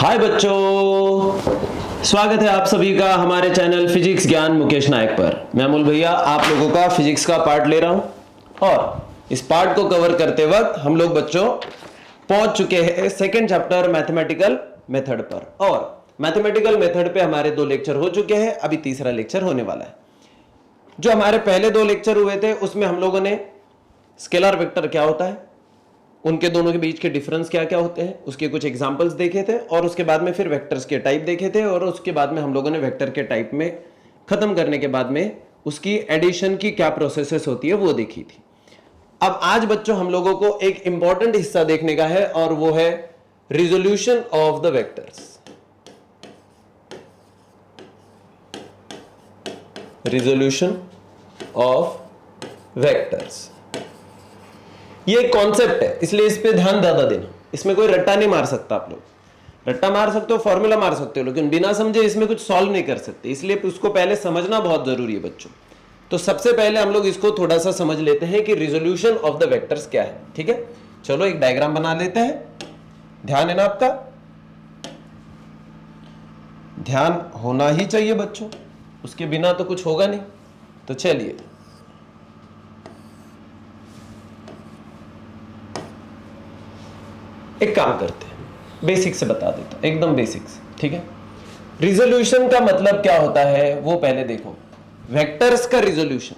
हाय बच्चों, स्वागत है आप सभी का हमारे चैनल फिजिक्स ज्ञान मुकेश नायक पर। मैं अमूल भैया आप लोगों का फिजिक्स का पार्ट ले रहा हूं और इस पार्ट को कवर करते वक्त हम लोग बच्चों पहुंच चुके हैं सेकंड चैप्टर मैथमेटिकल मेथड पर। और मैथमेटिकल मेथड पे हमारे 2 लेक्चर हो चुके हैं, अभी तीसरा लेक्चर होने वाला है। जो हमारे पहले 2 लेक्चर हुए थे उसमें हम लोगों ने स्केलर वेक्टर क्या होता है, उनके दोनों के बीच के डिफरेंस क्या क्या होते हैं, उसके कुछ एग्जांपल्स देखे थे और उसके बाद में फिर वेक्टर्स के टाइप देखे थे और उसके बाद में हम लोगों ने वेक्टर के टाइप में खत्म करने के बाद में उसकी एडिशन की क्या प्रोसेसेस होती है वो देखी थी। अब आज बच्चों हम लोगों को एक इंपॉर्टेंट हिस्सा देखने का है और वो है resolution of the vectors. Resolution of vectors ये एक कॉन्सेप्ट है, इसलिए इस पे ध्यान ज्यादा देना। इसमें कोई रट्टा नहीं मार सकता। आप लोग रट्टा मार सकते हो, फॉर्मूला मार सकते हो, लेकिन बिना समझे इसमें कुछ सॉल्व नहीं कर सकते, इसलिए उसको पहले समझना बहुत जरूरी है बच्चों। तो सबसे पहले हम लोग इसको थोड़ा सा समझ लेते हैं कि रिजोल्यूशन ऑफ द वेक्टर्स क्या है। ठीक है, चलो एक डायग्राम बना लेते हैं। ध्यान है ना आपका? ध्यान होना ही चाहिए बच्चों, उसके बिना तो कुछ होगा नहीं। तो चलिए एक काम करते हैं, बेसिक से बता देता हूं, एकदम बेसिक्स। ठीक है, रिजोल्यूशन का मतलब क्या होता है वो पहले देखो। वेक्टर्स का रिजोल्यूशन।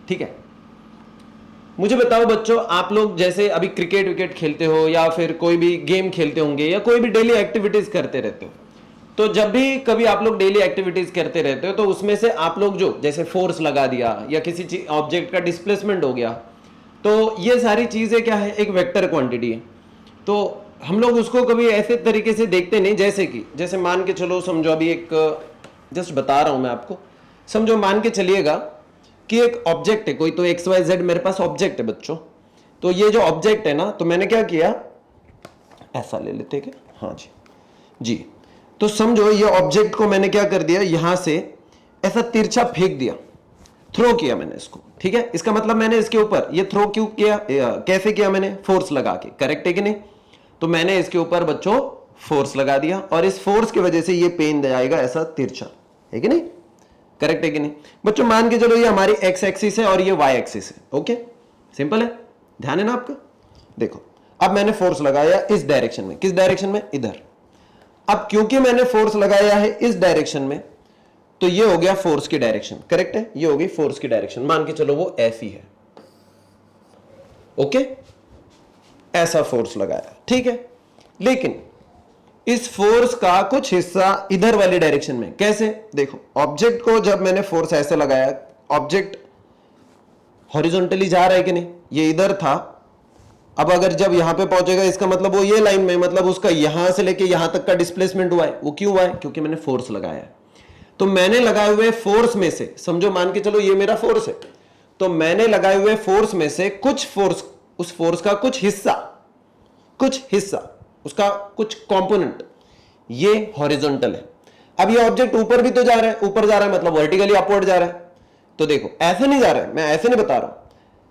ठीक है, मुझे बताओ बच्चों, आप लोग जैसे अभी क्रिकेट विकेट खेलते हो या फिर कोई भी गेम खेलते होंगे या कोई भी डेली एक्टिविटीज करते रहते हो, तो जब भी कभी आप लोग डेली एक्टिविटीज करते रहते हो तो उसमें से आप लोग जो जैसे फोर्स लगा दिया या किसी ऑब्जेक्ट का डिस्प्लेसमेंट हो गया, तो ये सारी चीजें क्या है, एक वेक्टर क्वांटिटी है। तो हम लोग उसको कभी ऐसे तरीके से देखते नहीं, जैसे मान के चलो, समझो अभी एक जस्ट बता रहा हूं मैं आपको। समझो मान के चलिएगा कि एक ऑब्जेक्ट है कोई, तो एक्स वाई जेड मेरे पास ऑब्जेक्ट है बच्चों। तो ये जो ऑब्जेक्ट है ना, तो मैंने क्या किया, ऐसा ले लेते क्या, हाँ जी जी। तो समझो ये ऑब्जेक्ट को मैंने क्या कर दिया, यहां से ऐसा तिरछा फेंक दिया, थ्रो किया मैंने इसको। ठीक है, इसका मतलब मैंने इसके ऊपर ये थ्रो क्यों किया, कैसे किया मैंने, फोर्स लगा के। करेक्ट है कि नहीं? तो मैंने इसके ऊपर बच्चों फोर्स लगा दिया और इस फोर्स की वजह से ये पेन जाएगा ऐसा तिरछा, है कि नहीं? करेक्ट है कि नहीं बच्चों? मान के चलो ये हमारी एक्स एक्सिस है और ये वाई एक्सिस है। ओके, सिंपल है, ध्यान है ना आपका? देखो अब मैंने फोर्स लगाया इस डायरेक्शन में, किस डायरेक्शन में, इधर। अब क्योंकि मैंने फोर्स लगाया है इस डायरेक्शन में, तो ये हो गया फोर्स की डायरेक्शन। करेक्ट है, ये होगी फोर्स की डायरेक्शन। मान के चलो वो ऐसी है। ओके, ऐसा फोर्स लगाया, ठीक है। लेकिन इस फोर्स का कुछ हिस्सा इधर वाली डायरेक्शन में, कैसे? देखो ऑब्जेक्ट को जब मैंने फोर्स ऐसे लगाया, ऑब्जेक्ट हॉरिजॉन्टली जा रहा है कि नहीं, ये इधर था। अब अगर जब यहां पे पहुंचेगा, इसका मतलब वो ये लाइन में, मतलब उसका यहां से लेके यहां तक का डिस्प्लेसमेंट हुआ है। वो क्यों हुआ है? क्योंकि मैंने फोर्स लगाया है। तो मैंने लगाए हुए फोर्स में से, समझो मान के चलो ये मेरा फोर्स है, तो मैंने लगाए हुए फोर्स में से कुछ फोर्स, उस फोर्स का कुछ हिस्सा उसका कुछ कंपोनेंट ये हॉरिजॉन्टल है। अब ये ऑब्जेक्ट ऊपर भी तो जा रहा है, ऊपर जा रहा है मतलब वर्टिकली अपवर्ड जा रहा है। तो देखो ऐसे नहीं जा रहा है, मैं ऐसे नहीं बता रहा हूं,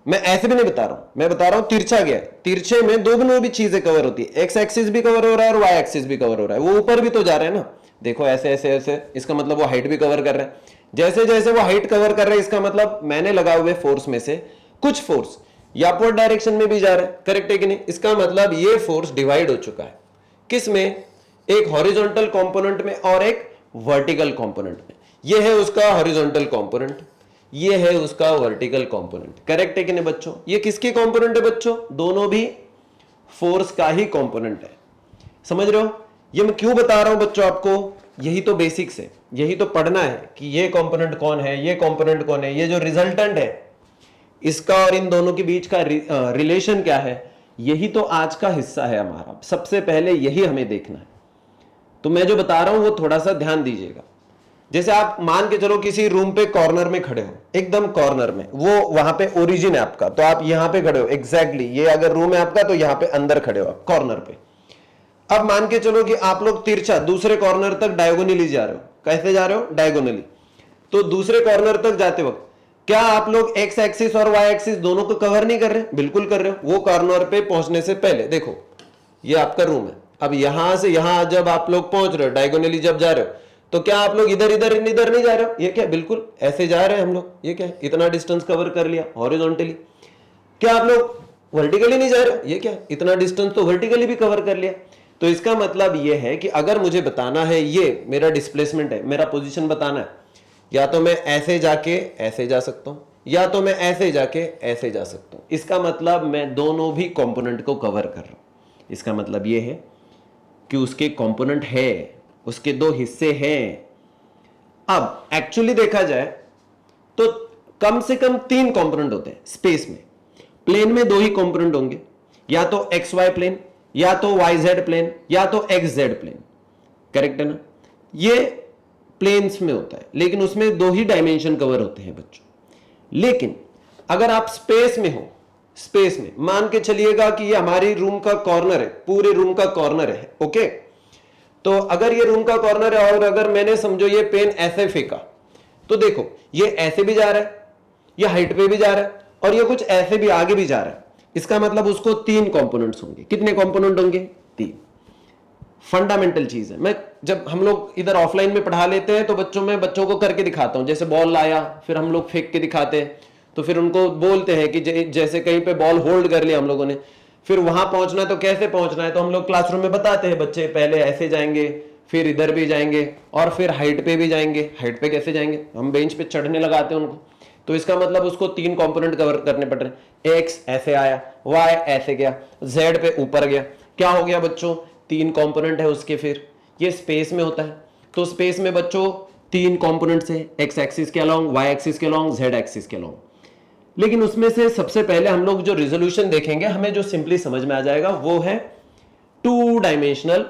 मैं ऐसे भी नहीं बता रहा हूं, मैं बता रहा हूं तिरछा गया है। तिरछे में दोनों भी चीजें कवर होती है, एक्स एक्सिस भी कवर हो रहा है और वाई एक्सिस भी कवर हो रहा है। वो ऊपर भी तो जा रहे हैं ना, देखो ऐसे ऐसे ऐसे, इसका मतलब वो हाइट भी कवर कर रहे हैं। जैसे जैसे वो हाइट कवर कर रहे हैं, इसका मतलब मैंने लगाए हुए फोर्स में से कुछ फोर्स या अपवर्ड डायरेक्शन में भी जा रहे हैं। करेक्ट है कि नहीं? इसका मतलब ये फोर्स डिवाइड हो चुका है, किस में, एक हॉरिजॉन्टल कंपोनेंट में और एक वर्टिकल कंपोनेंट में। ये है उसका हॉरिजॉन्टल कंपोनेंट, ये है उसका वर्टिकल कंपोनेंट। करेक्ट है कि नहीं बच्चों? ये किसके कंपोनेंट है बच्चों? दोनों भी फोर्स का ही कंपोनेंट है। समझ रहे हो? ये मैं क्यों बता रहा हूं बच्चों आपको, यही तो बेसिक्स है, यही तो पढ़ना है कि ये कंपोनेंट कौन है, ये कंपोनेंट कौन है, ये जो रिजल्टेंट है इसका और इन दोनों के बीच का रिलेशन क्या है, यही तो आज का हिस्सा है हमारा। सबसे पहले यही हमें देखना है। तो मैं जो बता रहा हूं वो थोड़ा सा ध्यान दीजिएगा। जैसे आप मान के चलो किसी रूम पे कॉर्नर में खड़े हो, एकदम कॉर्नर में, वो वहां पे ओरिजिन है आपका, तो आप यहां पे खड़े हो एग्जैक्टली, ये अगर रूम है आपका तो यहां पे अंदर खड़े हो आप कॉर्नर पे। अब मान के चलो कि आप लोग तिरछा दूसरे कॉर्नर तक डायगोनली जा रहे हो। कैसे जा रहे हो? डायगोनली। तो दूसरे कॉर्नर तक जाते वक्त क्या आप लोग एक्स एक्सिस और वाई एक्सिस दोनों को कवर नहीं कर रहे? बिल्कुल कर रहे हो। वो कॉर्नर पे पहुंचने से पहले देखो, ये आपका रूम है, अब यहां से यहां जब आप लोग पहुंच रहे हो, डायगोनली जब जा रहे हो, तो क्या आप लोग इधर इधर इधर नहीं जा रहे हो? ये क्या बिल्कुल ऐसे जा रहे हैं हम लोग? ये क्या इतना डिस्टेंस कवर कर लिया हॉरिजॉन्टली। क्या आप लोग वर्टिकली नहीं जा रहे हो? ये क्या इतना डिस्टेंस तो वर्टिकली भी कवर कर लिया। तो इसका मतलब ये है कि अगर मुझे बताना है, ये मेरा डिस्प्लेसमेंट है, मेरा पोजीशन बताना है, या तो मैं ऐसे जाके ऐसे जा सकता हूं, या तो मैं ऐसे जाके ऐसे जा सकता हूं। इसका मतलब मैं दोनों भी कंपोनेंट को कवर कर रहा हूं। इसका मतलब ये है कि उसके कंपोनेंट है, उसके दो हिस्से हैं। अब एक्चुअली देखा जाए तो कम से कम 3 कंपोनेंट होते हैं स्पेस में। प्लेन में 2 ही कंपोनेंट होंगे, या तो एक्स वाई प्लेन, या तो वाई जेड प्लेन, या तो एक्स जेड प्लेन। करेक्ट है ना? ये प्लेन्स में होता है, लेकिन उसमें 2 ही डायमेंशन कवर होते हैं बच्चों। लेकिन अगर आप स्पेस में हो, स्पेस में मान के चलिएगा कि ये हमारी रूम का कॉर्नर है, पूरे रूम का कॉर्नर है, ओके। तो अगर ये रूम का कॉर्नर है और अगर मैंने समझो ये पेन ऐसे फेंका, तो देखो ये ऐसे भी जा रहा है, ये हाइट पे भी जा रहा है, और ये कुछ ऐसे भी आगे भी जा रहा है। इसका मतलब उसको 3 कंपोनेंट्स होंगे। कितने कंपोनेंट होंगे? 3। फंडामेंटल चीज है। मैं जब हम लोग इधर ऑफलाइन में पढ़ा लेते हैं तो बच्चों को करके दिखाता हूं। जैसे बॉल लाया, फिर हम लोग फेंक के दिखाते हैं, तो फिर उनको बोलते हैं कि जैसे कहीं पे बॉल होल्ड कर लिया हम लोगों ने, फिर वहां पहुंचना है तो कैसे पहुंचना है, तो हम लोग क्लासरूम में बताते हैं, बच्चे पहले ऐसे जाएंगे, फिर इधर भी जाएंगे, और फिर हाइट पे भी जाएंगे। हाइट पे कैसे जाएंगे? हम बेंच पे चढ़ने लगाते हैं उनको। तो इसका मतलब उसको 3 कंपोनेंट कवर करने पड़ रहे हैं। एक्स ऐसे आया, वाई ऐसे गया, जेड पे ऊपर गया। क्या हो गया बच्चों? 3 कंपोनेंट है उसके। फिर ये स्पेस में होता है, तो स्पेस में बच्चों 3 कंपोनेंट्स है, एक्स एक्सिस के अलोंग, वाई एक्सिस के अलोंग, जेड एक्सिस के अलोंग। लेकिन उसमें से सबसे पहले हम लोग जो रिजोल्यूशन देखेंगे, हमें जो सिंपली समझ में आ जाएगा वो है 2 डायमेंशनल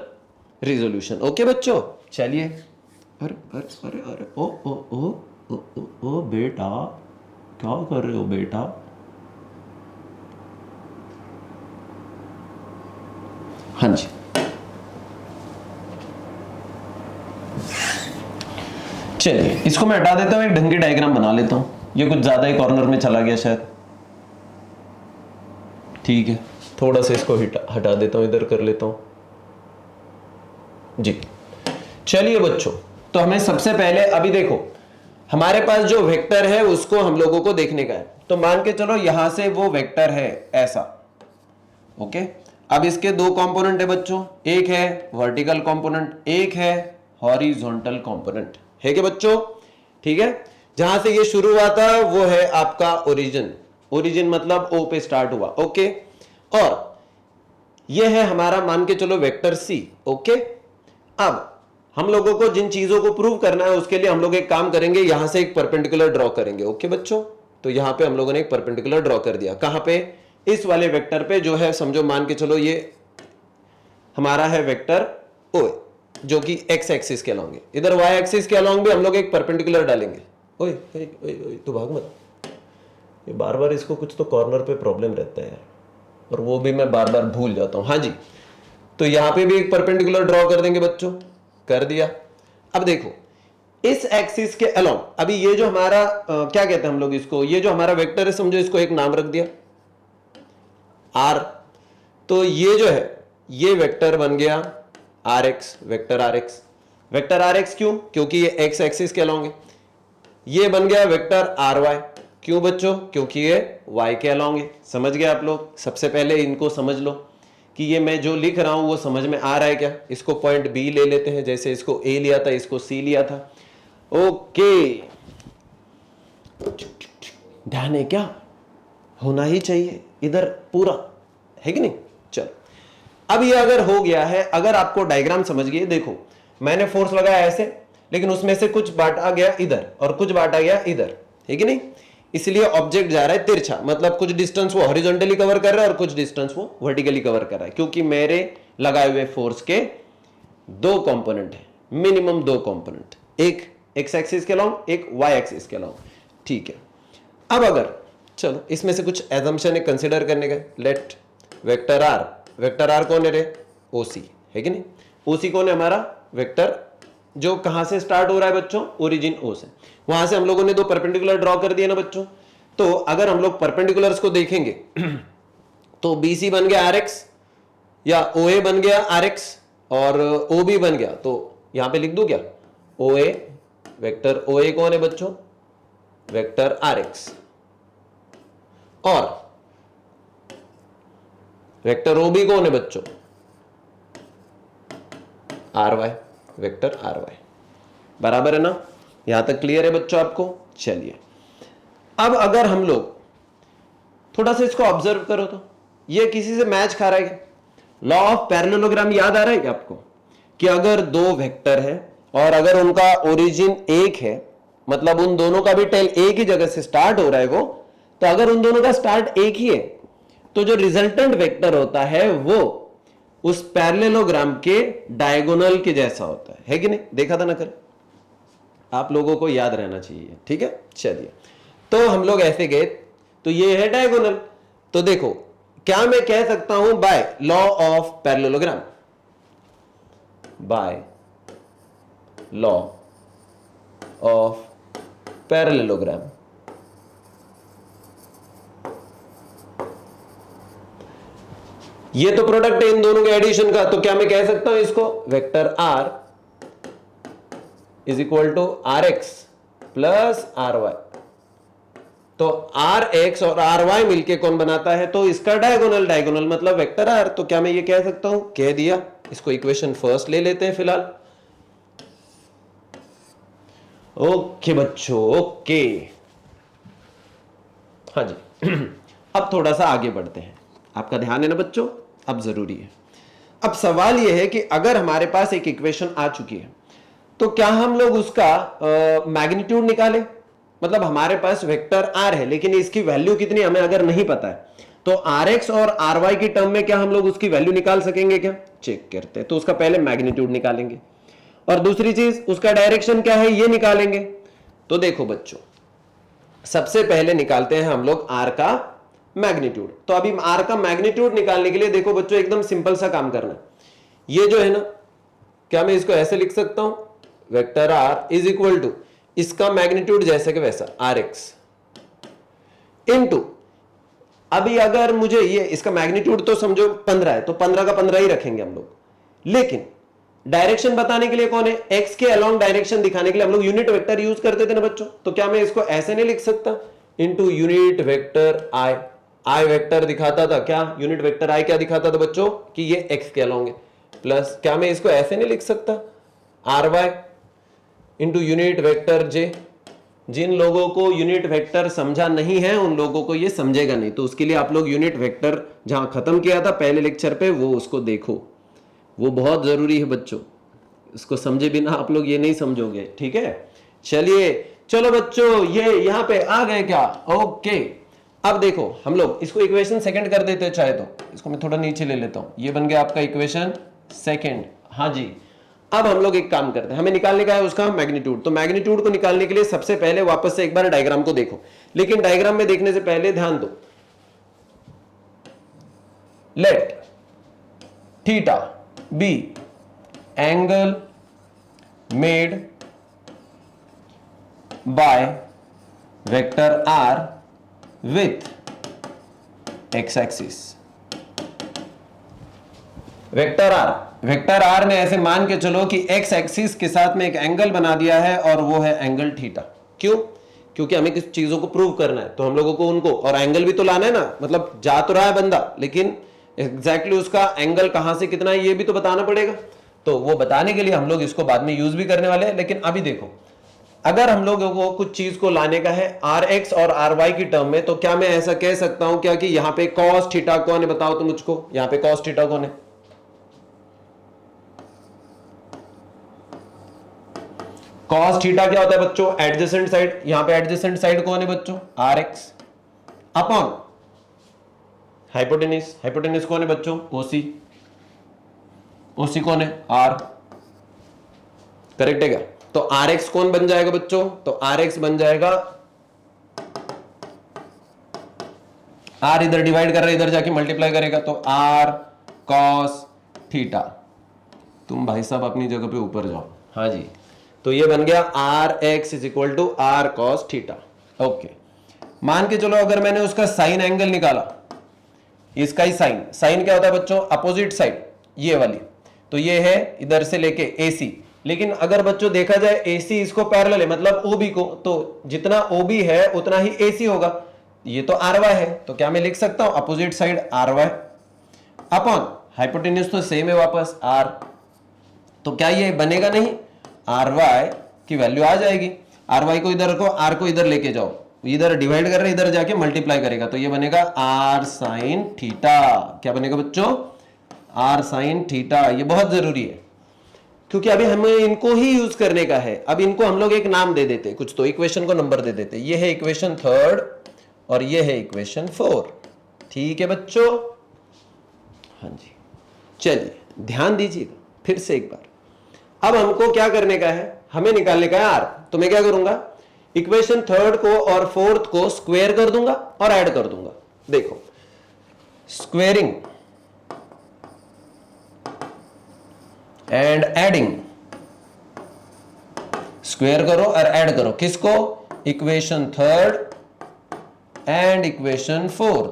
रिजोल्यूशन। ओके बच्चों, चलिए। अरे अरे अरे अरे ओ ओ ओ ओ ओ ओ बेटा, क्या कर रहे हो बेटा? हाँ जी, चलिए इसको मैं हटा देता हूं, एक ढंग की डायग्राम बना लेता हूं। ये कुछ ज्यादा ही कॉर्नर में चला गया शायद। ठीक है, थोड़ा सा इसको हटा देता हूं, इधर कर लेता हूं जी। चलिए बच्चों, तो हमें सबसे पहले अभी देखो, हमारे पास जो वेक्टर है उसको हम लोगों को देखने का है। तो मान के चलो यहां से वो वेक्टर है ऐसा, ओके। अब इसके 2 कंपोनेंट है बच्चों, एक है वर्टिकल कंपोनेंट, एक है हॉरिजॉन्टल कंपोनेंट, है क्या बच्चों? ठीक है। जहां से ये शुरू हुआ था वो है आपका ओरिजिन। ओरिजिन मतलब ओ पे स्टार्ट हुआ, ओके। और ये है हमारा मान के चलो वेक्टर सी, ओके। अब हम लोगों को जिन चीजों को प्रूव करना है उसके लिए हम लोग एक काम करेंगे, यहां से एक परपेंडिकुलर ड्रॉ करेंगे, ओके बच्चों। तो यहां पे हम लोगों ने एक परपेंडिकुलर ड्रॉ कर दिया। कहां पे? इस वाले वेक्टर पे, जो है समझो मान के चलो ये हमारा है वेक्टर ओ, जो कि एक्स एक्सिस के अलोंग है। इधर वाई एक्सिस के अलोंग भी हम लोग एक परपेंडिकुलर डालेंगे। ओए ओए ओए, तू भाग मत, ये बार बार इसको कुछ तो कॉर्नर पे प्रॉब्लम रहता है, और वो भी मैं बार बार भूल जाता हूं। हाँ जी, तो यहां पे भी एक परपेंडिकुलर ड्रॉ कर देंगे बच्चों, कर दिया। अब देखो इस एक्सिस के अलोंग, अभी ये जो हमारा क्या कहते हैं हम लोग इसको, ये जो हमारा वेक्टर है समझो, इसको एक नाम रख दिया आर। तो ये जो है ये वेक्टर बन गया R X, vector R X. Vector R X क्यों? क्योंकि ये एक्स एक्सिस के अलोंग है। ये बन गया वेक्टर आर वाई, क्यों बच्चों? क्योंकि ये वाई के अलोंग है। समझ गए आप लोग? सबसे पहले इनको समझ लो कि ये मैं जो लिख रहा हूं वो समझ में आ रहा है क्या। इसको पॉइंट बी ले लेते हैं, जैसे इसको ए लिया था, इसको सी लिया था, ओके। ध्यान है क्या? होना ही चाहिए इधर पूरा, है कि नहीं? चलो, अब ये अगर हो गया है, अगर आपको डायग्राम समझ गए, देखो मैंने फोर्स लगाया ऐसे, लेकिन उसमें से कुछ बांटा गया इधर और कुछ बांटा गया इधर, है कि नहीं? इसलिए ऑब्जेक्ट जा रहा है तिरछा, मतलब कुछ डिस्टेंस वो हॉरिजॉन्टली कवर कर रहा है और कुछ डिस्टेंस वो वर्टिकली कवर कर रहा है, क्योंकि मेरे लगाए हुए फोर्स के 2 कंपोनेंट है, मिनिमम 2 कंपोनेंट, एक एक्स एक्सिस के अलोंग, एक वाई एक्सिस के अलोंग। ठीक है। अब अगर चलो इसमें से कुछ एजम्पशन है कंसिडर करने का, लेट वेक्टर आर कौन है रे? ओसी, है कि नहीं? ओसी कौन है? हमारा वेक्टर जो कहां से स्टार्ट हो रहा है बच्चों? ओरिजिन ओ से। वहां से हम लोगों ने 2 परपेंडिकुलर ड्रॉ कर दिए ना बच्चों। तो अगर हम लोग परपेंडिकुलर्स को देखेंगे तो बीसी बन गया आर एक्स, या ओए बन गया आर एक्स, और ओ बी बन गया, तो यहां पे लिख दूं क्या, ओ ए, वेक्टर ओ ए कौन है बच्चों, वेक्टर आर एक्स, और वेक्टर ओ बी कौन है बच्चों, R Y, vector R Y. बराबर है ना, यहां तक क्लियर है बच्चों आपको। चलिए अब अगर हम लोग थोड़ा सा इसको ऑब्जर्व करो तो ये किसी से मैच खा रहा है। लॉ ऑफ पैरेललोग्राम याद आ रहा है क्या आपको, कि अगर दो वेक्टर है और अगर उनका ओरिजिन एक है, मतलब उन दोनों का भी टेल एक ही जगह से स्टार्ट हो रहा है वो, तो अगर उन दोनों का स्टार्ट एक ही है तो जो रिजल्टेंट वेक्टर होता है वो उस पैरेललोग्राम के डायगोनल के जैसा होता है कि नहीं, देखा था ना कल, आप लोगों को याद रहना चाहिए, ठीक है। चलिए तो हम लोग ऐसे गए, तो ये है डायगोनल, तो देखो क्या मैं कह सकता हूं by law of parallelogram, by law of parallelogram, ये तो प्रोडक्ट है इन दोनों के एडिशन का, तो क्या मैं कह सकता हूं इसको vector R is equal to R X plus R Y, तो आर एक्स और आर वाई मिलके कौन बनाता है, तो इसका डायगोनल, डायगोनल मतलब वेक्टर आर, तो क्या मैं ये कह सकता हूं, कह दिया। इसको इक्वेशन फर्स्ट ले लेते हैं फिलहाल। ओके बच्चों, ओके, हाँ जी अब थोड़ा सा आगे बढ़ते हैं, आपका ध्यान है ना बच्चों, अब जरूरी है। अब सवाल यह है कि अगर हमारे पास एक इक्वेशन आ चुकी है तो क्या हम लोग उसका मैग्नीट्यूड निकालें, मतलब हमारे पास वेक्टर आर है लेकिन इसकी वैल्यू कितनी हमें अगर नहीं पता है, तो आर एक्स और आर वाई की टर्म में क्या हम लोग उसकी वैल्यू निकाल सकेंगे क्या, चेक करते हैं। तो उसका पहले मैग्नीट्यूड निकालेंगे और दूसरी चीज उसका डायरेक्शन क्या है ये निकालेंगे। तो देखो बच्चों सबसे पहले निकालते हैं हम लोग आर का मैग्नीट्यूड। तो अभी आर का मैग्नीट्यूड निकालने के लिए देखो बच्चों एकदम सिंपल सा काम करना, ये जो है ना, क्या मैं इसको ऐसे लिख सकता हूं, vector R is equal to इसका मैग्नीट्यूड जैसे कि वैसा आर एक्स इनटू, अभी अगर मुझे ये इसका मैग्नीट्यूड तो समझो 15 है तो 15 का 15 ही रखेंगे हम लोग, लेकिन डायरेक्शन बताने के लिए कौन है, एक्स के अलोंग डायरेक्शन दिखाने के लिए हम लोग यूनिट वेक्टर यूज करते थे ना बच्चों, तो क्या मैं इसको ऐसे नहीं लिख सकता, इनटू यूनिट वेक्टर आई, आई वेक्टर दिखाता था क्या, यूनिट वेक्टर आई क्या दिखाता था बच्चों, कि ये एक्स के अलोंग है, प्लस क्या मैं इसको ऐसे नहीं लिख सकता, R Y into unit vector J. जिन लोगों को यूनिट वेक्टर समझा नहीं है उन लोगों को ये समझेगा नहीं, तो उसके लिए आप लोग यूनिट वेक्टर जहां खत्म किया था पहले लेक्चर पे वो उसको देखो, वो बहुत जरूरी है बच्चों, इसको समझे बिना आप लोग ये नहीं समझोगे, ठीक है। चलिए चलो बच्चों ये यहां पे आ गए क्या, ओके। अब देखो हम लोग इसको इक्वेशन सेकंड कर देते हैं चाहे तो, इसको मैं थोड़ा नीचे ले लेता हूं, ये बन गया आपका इक्वेशन सेकंड, हाँ जी। अब हम लोग एक काम करते हैं, हमें निकालने का है उसका मैग्नीट्यूड, तो मैग्नीट्यूड को निकालने के लिए सबसे पहले वापस से एक बार डायग्राम को देखो, लेकिन डायग्राम में देखने से पहले ध्यान दो, let theta be angle made by vector R with X axis. Vector R ने ऐसे मान के चलो कि एक्स एक्सिस के साथ में एक एंगल बना दिया है और वो है एंगल थीटा। क्यों, क्योंकि हमें किस चीजों को प्रूव करना है, तो हम लोगों को उनको और एंगल भी तो लाना है ना, मतलब जा तो रहा है बंदा लेकिन एग्जैक्टली उसका एंगल कहां से कितना है ये भी तो बताना पड़ेगा, तो वो बताने के लिए हम लोग इसको बाद में यूज भी करने वाले हैं। लेकिन अभी देखो अगर हम लोगों को कुछ चीज को लाने का है आर एक्स और आर वाई की टर्म में, तो क्या मैं ऐसा कह सकता हूं क्या कि यहां पे कॉस थीटा कौन है, बताओ तो मुझको, यहां पे कॉस थीटा कौन है, कॉस थीटा क्या होता है बच्चों, एडजेसेंट साइड, यहां पे एडजेसेंट साइड कौन है बच्चों, R X upon hypotenuse, hypotenuse कौन है बच्चों, ओसी, ओसी कौन है, आर, करेक्ट है क्या। तो आर एक्स कौन बन जाएगा बच्चों, तो आर एक्स बन जाएगा, आर इधर डिवाइड कर रहा है इधर जाके मल्टीप्लाई करेगा, तो आर कॉस थीटा। तुम भाई साहब अपनी जगह पे ऊपर जाओ, हाँ जी। तो ये बन गया R X is equal to R cos theta. Okay, मान के चलो अगर मैंने उसका साइन एंगल निकाला, इसका ही साइन, साइन क्या होता है बच्चों, अपोजिट साइड ये वाली, तो ये है इधर से लेके AC। लेकिन अगर बच्चों देखा जाए AC इसको पैरेलल है, मतलब OB को, तो जितना OB है उतना ही AC होगा। ये तो RY है, तो क्या मैं लिख सकता हूं opposite side RY upon hypotenuse तो सेम है वापस R। तो क्या ये बनेगा नहीं, RY की वैल्यू आ जाएगी। RY को इधर रखो, R को इधर लेके जाओ, इधर डिवाइड कर रहे इधर जाके मल्टीप्लाई करेगा, तो ये बनेगा R साइन थीटा। क्या बनेगा बच्चों, R साइन थीटा। ये बहुत जरूरी है क्योंकि अभी हमें इनको ही यूज करने का है। अब इनको हम लोग एक नाम दे देते कुछ, तो इक्वेशन को नंबर दे देते, ये है इक्वेशन 3 और ये है इक्वेशन 4। ठीक है बच्चों, हाँ जी। चलिए ध्यान दीजिएगा फिर से एक बार। अब हमको क्या करने का है, हमें निकालने का है R। तो मैं क्या करूंगा, इक्वेशन 3 को और 4 को स्क्वायर कर दूंगा और ऐड कर दूंगा। देखो स्क्वेयरिंग एंड एडिंग, स्क्वायर करो और ऐड करो, किसको, इक्वेशन 3 एंड इक्वेशन 4।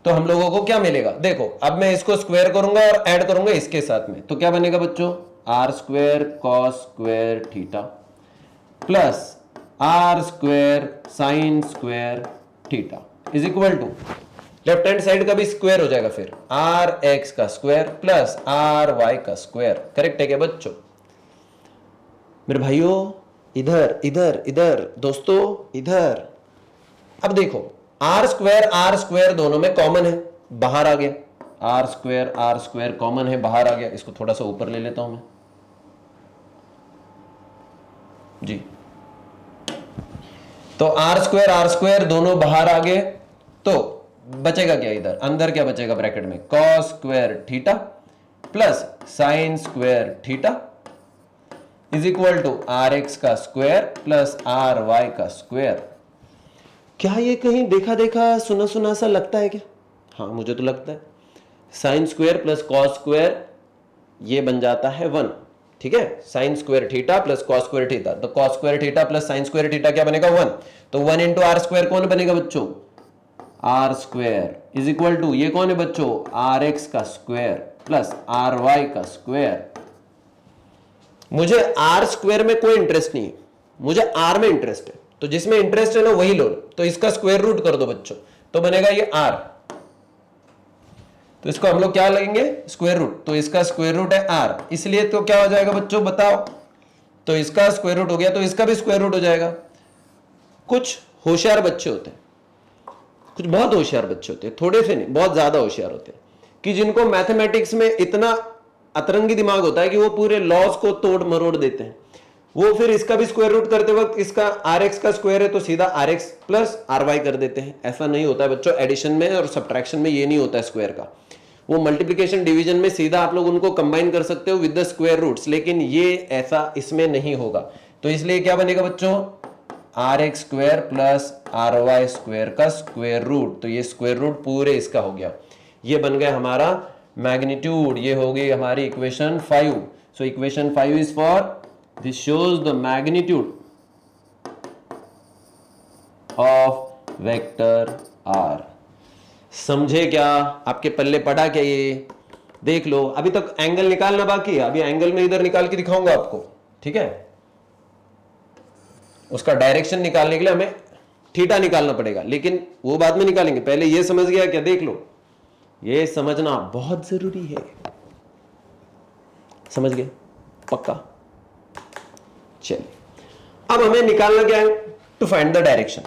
तो हम लोगों को क्या मिलेगा, देखो अब मैं इसको स्क्वायर करूंगा और ऐड करूंगा इसके साथ में, तो क्या बनेगा बच्चों, R square cos square theta plus R square sine square theta is equal to, left hand side का भी स्क्वायर हो जाएगा, फिर RX का स्क्वायर प्लस RY का स्क्वायर। करेक्ट है क्या बच्चों, मेरे भाइयों, इधर इधर इधर दोस्तों इधर। अब देखो R स्क्वायर दोनों में कॉमन है, बाहर आ गया, R स्क्वायर कॉमन है, बाहर आ गया। इसको थोड़ा सा ऊपर ले लेता हूं मैं जी। तो R स्क्वायर दोनों बाहर आ गए, तो बचेगा क्या इधर, अंदर क्या बचेगा ब्रैकेट में, cos square theta plus sine square theta is equal to RX का स्क्वायर प्लस RY का स्क्वायर। क्या ये कहीं देखा देखा सुना सुना सा लगता है क्या, हाँ मुझे तो लगता है। Sine square plus cos square ये बन जाता है 1, ठीक है, sine square theta plus cos square theta, तो cos square theta plus sine square theta क्या बनेगा 1, तो 1 इंटू R स्क्वायर कौन बनेगा बच्चों, R square is equal to, ये कौन है बच्चों, RX का स्क्वायर प्लस RY का स्क्वायर। मुझे R स्क्वायर में कोई इंटरेस्ट नहीं है, मुझे R में इंटरेस्ट है, तो जिसमें इंटरेस्ट है ना वही लो, तो इसका स्क्वायर रूट कर दो बच्चों, तो बनेगा ये R। तो इसको हम लोग क्या लगेंगे, स्क्वायर रूट, तो इसका स्क्वायर रूट है R, इसलिए तो क्या हो जाएगा बच्चों बताओ, तो इसका स्क्वायर रूट हो गया, तो इसका भी स्क्वायर रूट हो जाएगा। कुछ होशियार बच्चे होते हैं, कुछ बहुत होशियार बच्चे होते हैं, थोड़े से नहीं बहुत ज्यादा होशियार होते हैं, कि जिनको मैथमेटिक्स में इतना अतरंगी दिमाग होता है कि वो पूरे लॉज को तोड़ मरोड़ देते हैं। वो फिर इसका भी स्क्वायर रूट करते वक्त इसका RX का स्क्वायर है तो सीधा RX प्लस RY कर देते हैं। ऐसा नहीं होता है बच्चों, एडिशन में और सब्ट्रैक्शन में ये नहीं होता है स्क्वायर का। वो मल्टीप्लिकेशन डिवीजन में सीधा आप लोग उनको कंबाइन कर सकते हो विद द स्क्वायर रूट्स, लेकिन ये ऐसा इसमें नहीं होगा। तो इसलिए क्या बनेगा बच्चों, RX square plus RY square का स्क्वायर रूट, तो ये स्क्वायर रूट पूरे इसका हो गया, ये बन गया हमारा मैग्नीट्यूड। ये हो गई हमारी equation 5। So equation 5 is for, this shows the magnitude of vector R। समझे क्या, आपके पल्ले पड़ा क्या ये, देख लो। अभी तक एंगल निकालना बाकी है, अभी एंगल में इधर निकाल के दिखाऊंगा आपको, ठीक है। उसका डायरेक्शन निकालने के लिए हमें थीटा निकालना पड़ेगा, लेकिन वो बाद में निकालेंगे, पहले ये समझ गया क्या, देख लो, ये समझना बहुत जरूरी है। समझ गए पक्का, चलिए अब हमें निकालना क्या है, to find the direction.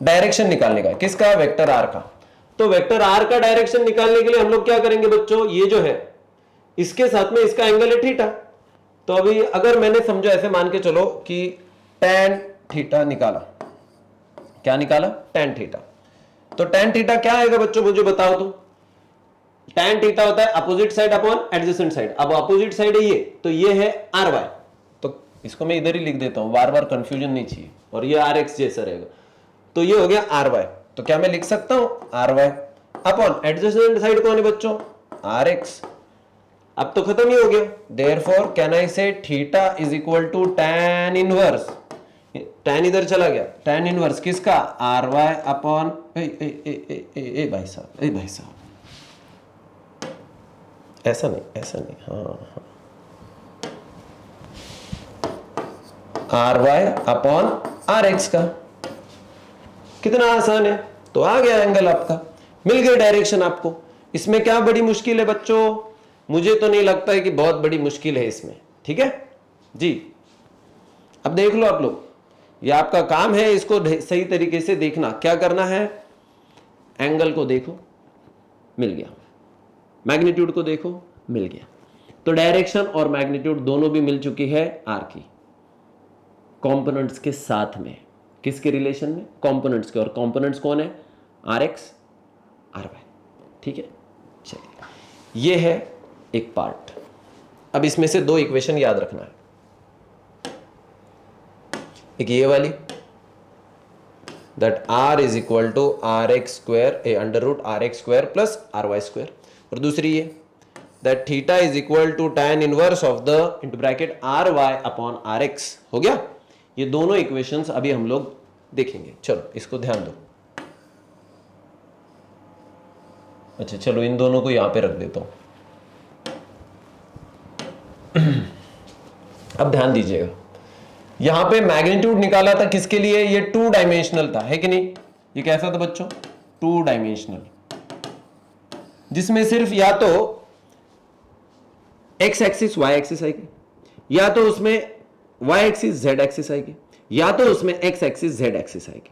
Direction निकालने का, किसका, वेक्टर R का। तो वेक्टर R का डायरेक्शन निकालने के लिए हम लोग क्या करेंगे बच्चों, ये जो है इसके साथ में इसका एंगल है थीटा। तो अभी अगर मैंने समझो ऐसे मान के चलो कि tan थीटा निकाला, क्या निकाला, tan थीटा, तो tan थीटा क्या आएगा बच्चों मुझे बताओ तो। tan थीटा होता है opposite side upon adjacent side. अब अपोजिट साइड है ये, तो ये है RY, तो इसको मैं इधर ही लिख देता हूं, बार बार कंफ्यूजन नहीं चाहिए, और ये RX जैसा रहेगा, तो ये हो गया RY। तो क्या मैं लिख सकता हूं RY अपॉन एडजेसेंट साइड कौन है बच्चों, RX। अब तो खत्म ही हो गया, therefore can I say theta is equal to tan inverse, tan इधर चला गया, tan इनवर्स किसका, RY अपॉन, भाई साहब ऐसा नहीं, हाँ, R Y upon R X का। कितना आसान है, तो आ गया एंगल आपका, मिल गई डायरेक्शन आपको। इसमें क्या बड़ी मुश्किल है बच्चों? मुझे तो नहीं लगता है कि बहुत बड़ी मुश्किल है इसमें। ठीक है जी, अब देख लो आप लोग, ये आपका काम है इसको सही तरीके से देखना। क्या करना है, एंगल को देखो, मिल गया, मैग्नीट्यूड को देखो, मिल गया। तो डायरेक्शन और मैग्नीट्यूड दोनों भी मिल चुकी है आर की, कंपोनेंट्स के साथ में। किसके रिलेशन में? कंपोनेंट्स के। और कंपोनेंट्स कौन है? R X R Y. ठीक है, चलिए, ये है एक पार्ट। अब इसमें से दो इक्वेशन याद रखना है, एक ये वाली, that r is equal to R X square a under root R X square plus R Y square, और दूसरी ये that theta is equal to tan inverse of the into bracket R Y upon R X. हो गया, ये दोनों equations अभी हम लोग देखेंगे। चलो इसको ध्यान दो। अच्छा चलो, इन दोनों को यहां पे रख देता हूं। अब ध्यान दीजिएगा, यहां पे मैग्नीट्यूड निकाला था किसके लिए? ये 2 डायमेंशनल था, है कि नहीं? ये कैसा था बच्चों? 2 डायमेंशनल, जिसमें सिर्फ या तो एक्स एक्सिस वाई एक्सिस आएगी, या तो उसमें वाई एक्सिस जेड एक्सिस आएगी, या तो उसमें एक्स एक्सिस जेड एक्सिस आएगी।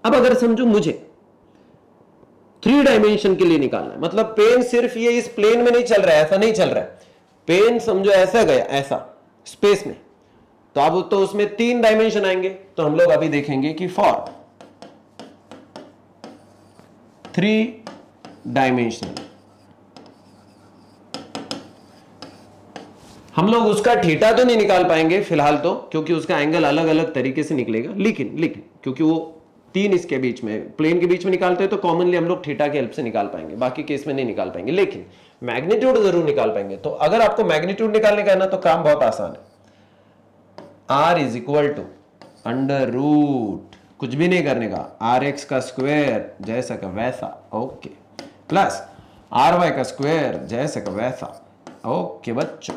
अब अगर समझो मुझे 3 डायमेंशन के लिए निकालना है, मतलब पेन सिर्फ ये इस प्लेन में नहीं चल रहा है, ऐसा नहीं चल रहा है, पेन समझो ऐसा गया, ऐसा स्पेस में, तो अब तो उसमें 3 डायमेंशन आएंगे। तो हम लोग अभी देखेंगे कि फॉर 3 डायमेंशनल हम लोग उसका थीटा तो नहीं निकाल पाएंगे फिलहाल तो, क्योंकि उसका एंगल अलग अलग तरीके से निकलेगा, लेकिन क्योंकि वो 3 इसके बीच में, प्लेन के बीच में निकालते हैं, तो कॉमनली हम लोग थीटा की हेल्प से निकाल पाएंगे, बाकी केस में नहीं निकाल पाएंगे, लेकिन मैग्नीट्यूड जरूर निकाल पाएंगे। तो अगर आपको मैग्नीट्यूड निकालने का है ना, तो काम बहुत आसान है। R is equal to under root, कुछ भी नहीं करने का, आर एक्स का स्क्वायर जैसा का वैसा, ओके, प्लस आर वाई का स्क्वायर जैसा का वैसा, ओके बच्चों।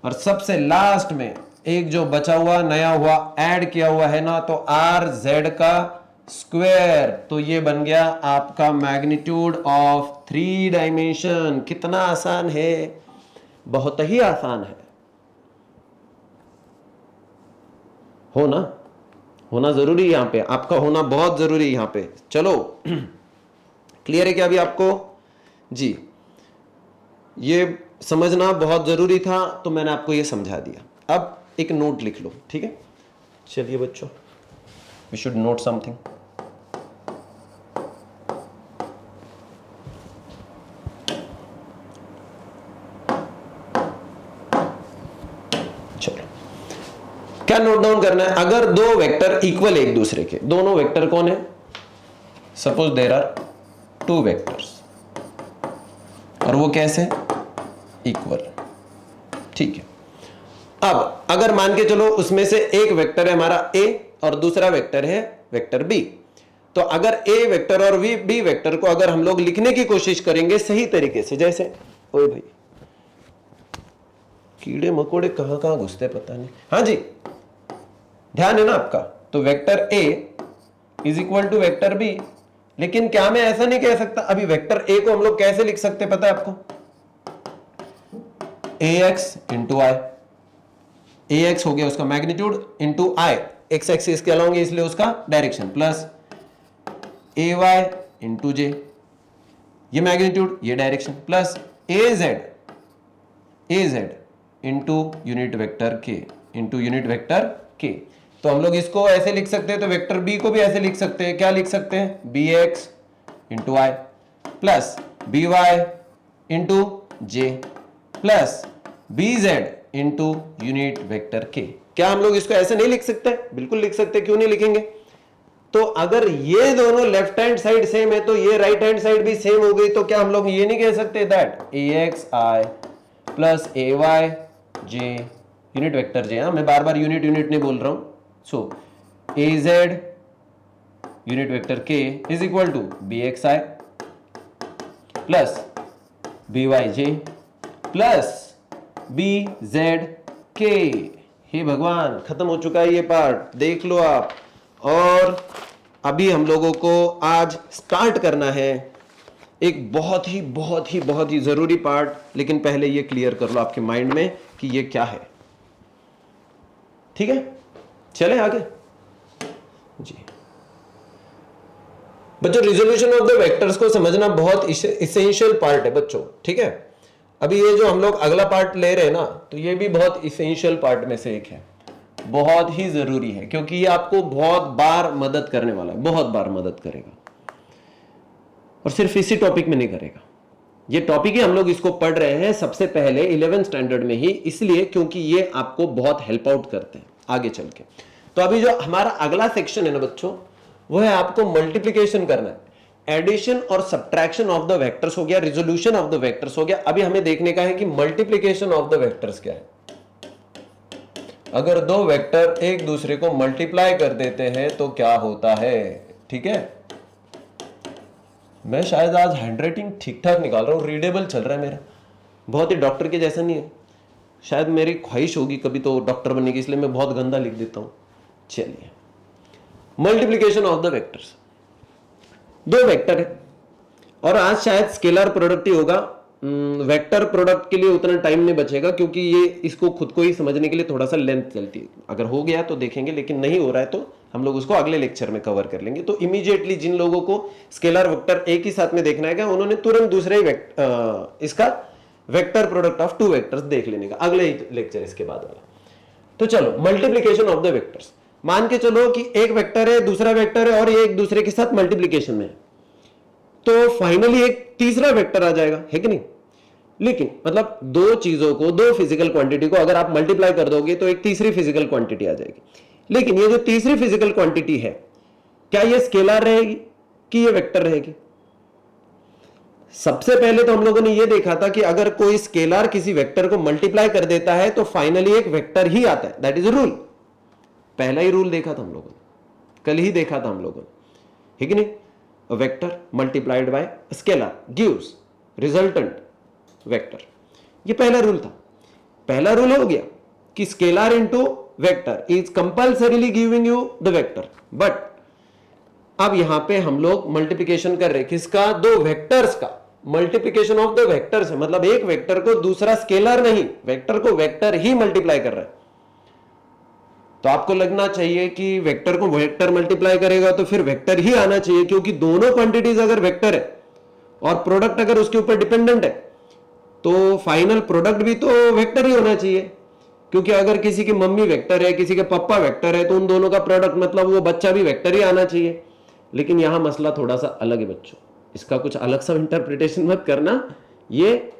और सबसे लास्ट में एक जो बचा हुआ नया हुआ ऐड किया हुआ है ना, तो आर जेड का स्क्वायर, तो ये बन गया आपका मैग्नीट्यूड ऑफ 3 डायमेंशन। कितना आसान है, बहुत ही आसान है। होना जरूरी है यहां पे, आपका होना बहुत जरूरी है यहां पे। चलो क्लियर है क्या अभी आपको? जी, ये समझना बहुत जरूरी था, तो मैंने आपको ये समझा दिया। अब एक नोट लिख लो, ठीक है? चलिए बच्चों, वी शुड नोट समथिंग। क्या नोट डाउन करना है? अगर दो वेक्टर इक्वल एक दूसरे के, दोनों वेक्टर कौन है? सपोज देयर आर 2 वेक्टर्स, और वो कैसे? इक्वल, ठीक है। अब अगर मान के चलो उसमें से एक वेक्टर है हमारा a और दूसरा वेक्टर है वेक्टर b, तो अगर a वेक्टर और b वेक्टर को अगर हम लोग लिखने की कोशिश करेंगे सही तरीके से, जैसे, ओए भाई कीड़े मकोड़े कहां कहां घुसते पता नहीं, हाँ जी ध्यान है ना आपका। तो vector a is equal to vector b, लेकिन क्या मैं ऐसा नहीं कह सकता? अभी वेक्टर a को हम लोग कैसे लिख सकते पता है आपको? ax इंटू आई, ax हो गया उसका मैग्नीट्यूड इंटू आई, एक्स एक्सिस के अलोंग इसलिए उसका डायरेक्शन, प्लस ay इंटू जे, ये मैग्नीट्यूड ये direction, plus az into unit vector k into unit vector k। तो हम लोग इसको ऐसे लिख सकते हैं, तो वेक्टर b को भी ऐसे लिख सकते हैं। क्या लिख सकते हैं? bx into I plus by into J plus bz into unit vector k। क्या हम लोग इसको ऐसे नहीं लिख सकते? बिल्कुल लिख सकते। क्यों नहीं लिखेंगे? तो अगर ये दोनों लेफ्ट हैंड साइड सेम है, तो ये राइट हैंड साइड भी सेम हो गई, तो क्या हम लोग ये नहीं कह सकते that axi plus ay J unit vector J, मैं बार बार यूनिट नहीं बोल रहा हूं, so az unit vector k is equal to bxi plus byj plus B Z K. हे भगवान, खत्म हो चुका है ये पार्ट, देख लो आप। और अभी हम लोगों को आज स्टार्ट करना है एक बहुत ही बहुत ही बहुत ही जरूरी पार्ट, लेकिन पहले ये क्लियर कर लो आपके माइंड में कि ये क्या है। ठीक है, चले आगे जी। बच्चों, रिजोल्यूशन ऑफ द वेक्टर्स को समझना बहुत इसेंशियल पार्ट है बच्चों। ठीक है, अभी ये जो हम लोग अगला पार्ट ले रहे हैं ना, तो ये भी बहुत इसेंशियल पार्ट में से एक है, बहुत ही जरूरी है, क्योंकि ये आपको बहुत बार मदद करने वाला है, बहुत बार मदद करेगा। और सिर्फ इसी टॉपिक में नहीं करेगा, ये टॉपिक ही हम लोग इसको पढ़ रहे हैं सबसे पहले 11th स्टैंडर्ड में ही, इसलिए क्योंकि ये आपको बहुत हेल्प आउट करते हैं आगे चल के। तो अभी जो हमारा अगला सेक्शन है ना बच्चों, वो है आपको मल्टीप्लिकेशन करना है। एडिशन और सब्ट्रैक्शन ऑफ द वेक्टर्स हो गया, रिजोल्यूशन ऑफ द वेक्टर्स हो गया। अभी हमें देखने का है कि मल्टीप्लिकेशन ऑफ द वेक्टर्स क्या है। अगर दो वेक्टर एक दूसरे को मल्टीप्लाई कर देते हैं तो क्या होता है। ठीक है, मैं शायद आज हैंडराइटिंग ठीक ठाक निकाल रहा हूँ, रीडेबल चल रहा है मेरा, बहुत ही डॉक्टर के जैसा नहीं है। शायद मेरी ख्वाहिश होगी कभी तो डॉक्टर बनने की, इसलिए मैं बहुत गंदा लिख देता हूँ। चलिए, मल्टीप्लिकेशन ऑफ द वेक्टर्स। दो वेक्टर है और आज शायद स्केलर प्रोडक्ट ही होगा। वेक्टर प्रोडक्ट के लिए उतना टाइम नहीं बचेगा, क्योंकि ये इसको खुद को ही समझने के लिए थोड़ा सा लेंथ चलती है। अगर हो गया तो देखेंगे, लेकिन नहीं हो रहा है तो हम लोग उसको अगले लेक्चर में कवर कर लेंगे। तो इमीडिएटली जिन लोगों को स्केलर वेक्टर एक ही साथ में देखना है, उन्होंने तुरंत दूसरे इसका vector product of two vectors देख लेने का, अगले ही लेक्चर इसके बाद वाला। तो चलो, मल्टीप्लिकेशन ऑफ द वेक्टर्स। मान के चलो कि एक वेक्टर है, दूसरा वेक्टर है, और ये एक दूसरे के साथ मल्टीप्लिकेशन में है, तो फाइनली एक तीसरा वेक्टर आ जाएगा, है कि नहीं। लेकिन मतलब दो चीजों को, दो फिजिकल क्वांटिटी को अगर आप मल्टीप्लाई कर दोगे तो एक तीसरी फिजिकल क्वांटिटी आ जाएगी। लेकिन ये जो तीसरी फिजिकल क्वांटिटी है, क्या ये स्केलर रहेगी कि ये वेक्टर रहेगी। सबसे पहले तो हम लोगों ने ये देखा था कि अगर कोई स्केलर किसी वेक्टर को मल्टीप्लाई कर देता है तो फाइनली एक वेक्टर ही आता है, दैट इज रूल। पहला ही रूल देखा था हम लोगों ने, कल ही देखा था हम लोगों ने, है कि नहीं। A vector multiplied by a scalar gives resultant vector। ये पहला रूल था। पहला रूल हो गया कि scalar into vector is compulsorily giving you the vector. But अब यहां पे हम लोग मल्टीप्लिकेशन कर रहे हैं किसका, दो वेक्टर्स का। मल्टीप्लिकेशन ऑफ द वेक्टर्स है, मतलब एक वेक्टर को दूसरा स्केलर नहीं, वेक्टर को वेक्टर ही मल्टीप्लाई कर रहा है। तो आपको लगना चाहिए कि वेक्टर को वेक्टर मल्टीप्लाई करेगा तो फिर वेक्टर ही आना चाहिए, क्योंकि दोनों क्वांटिटीज अगर वेक्टर है और प्रोडक्ट अगर उसके ऊपर डिपेंडेंट है तो फाइनल प्रोडक्ट भी तो वेक्टर ही होना चाहिए। क्योंकि अगर किसी की मम्मी वेक्टर है, किसी के पापा वेक्टर है, तो उन दोनों का प्रोडक्ट मतलब वो बच्चा भी वेक्टर ही आना चाहिए। लेकिन यहां मसला थोड़ा सा अलग है बच्चों, इसका कुछ अलग सा इंटरप्रिटेशन मत करना, ये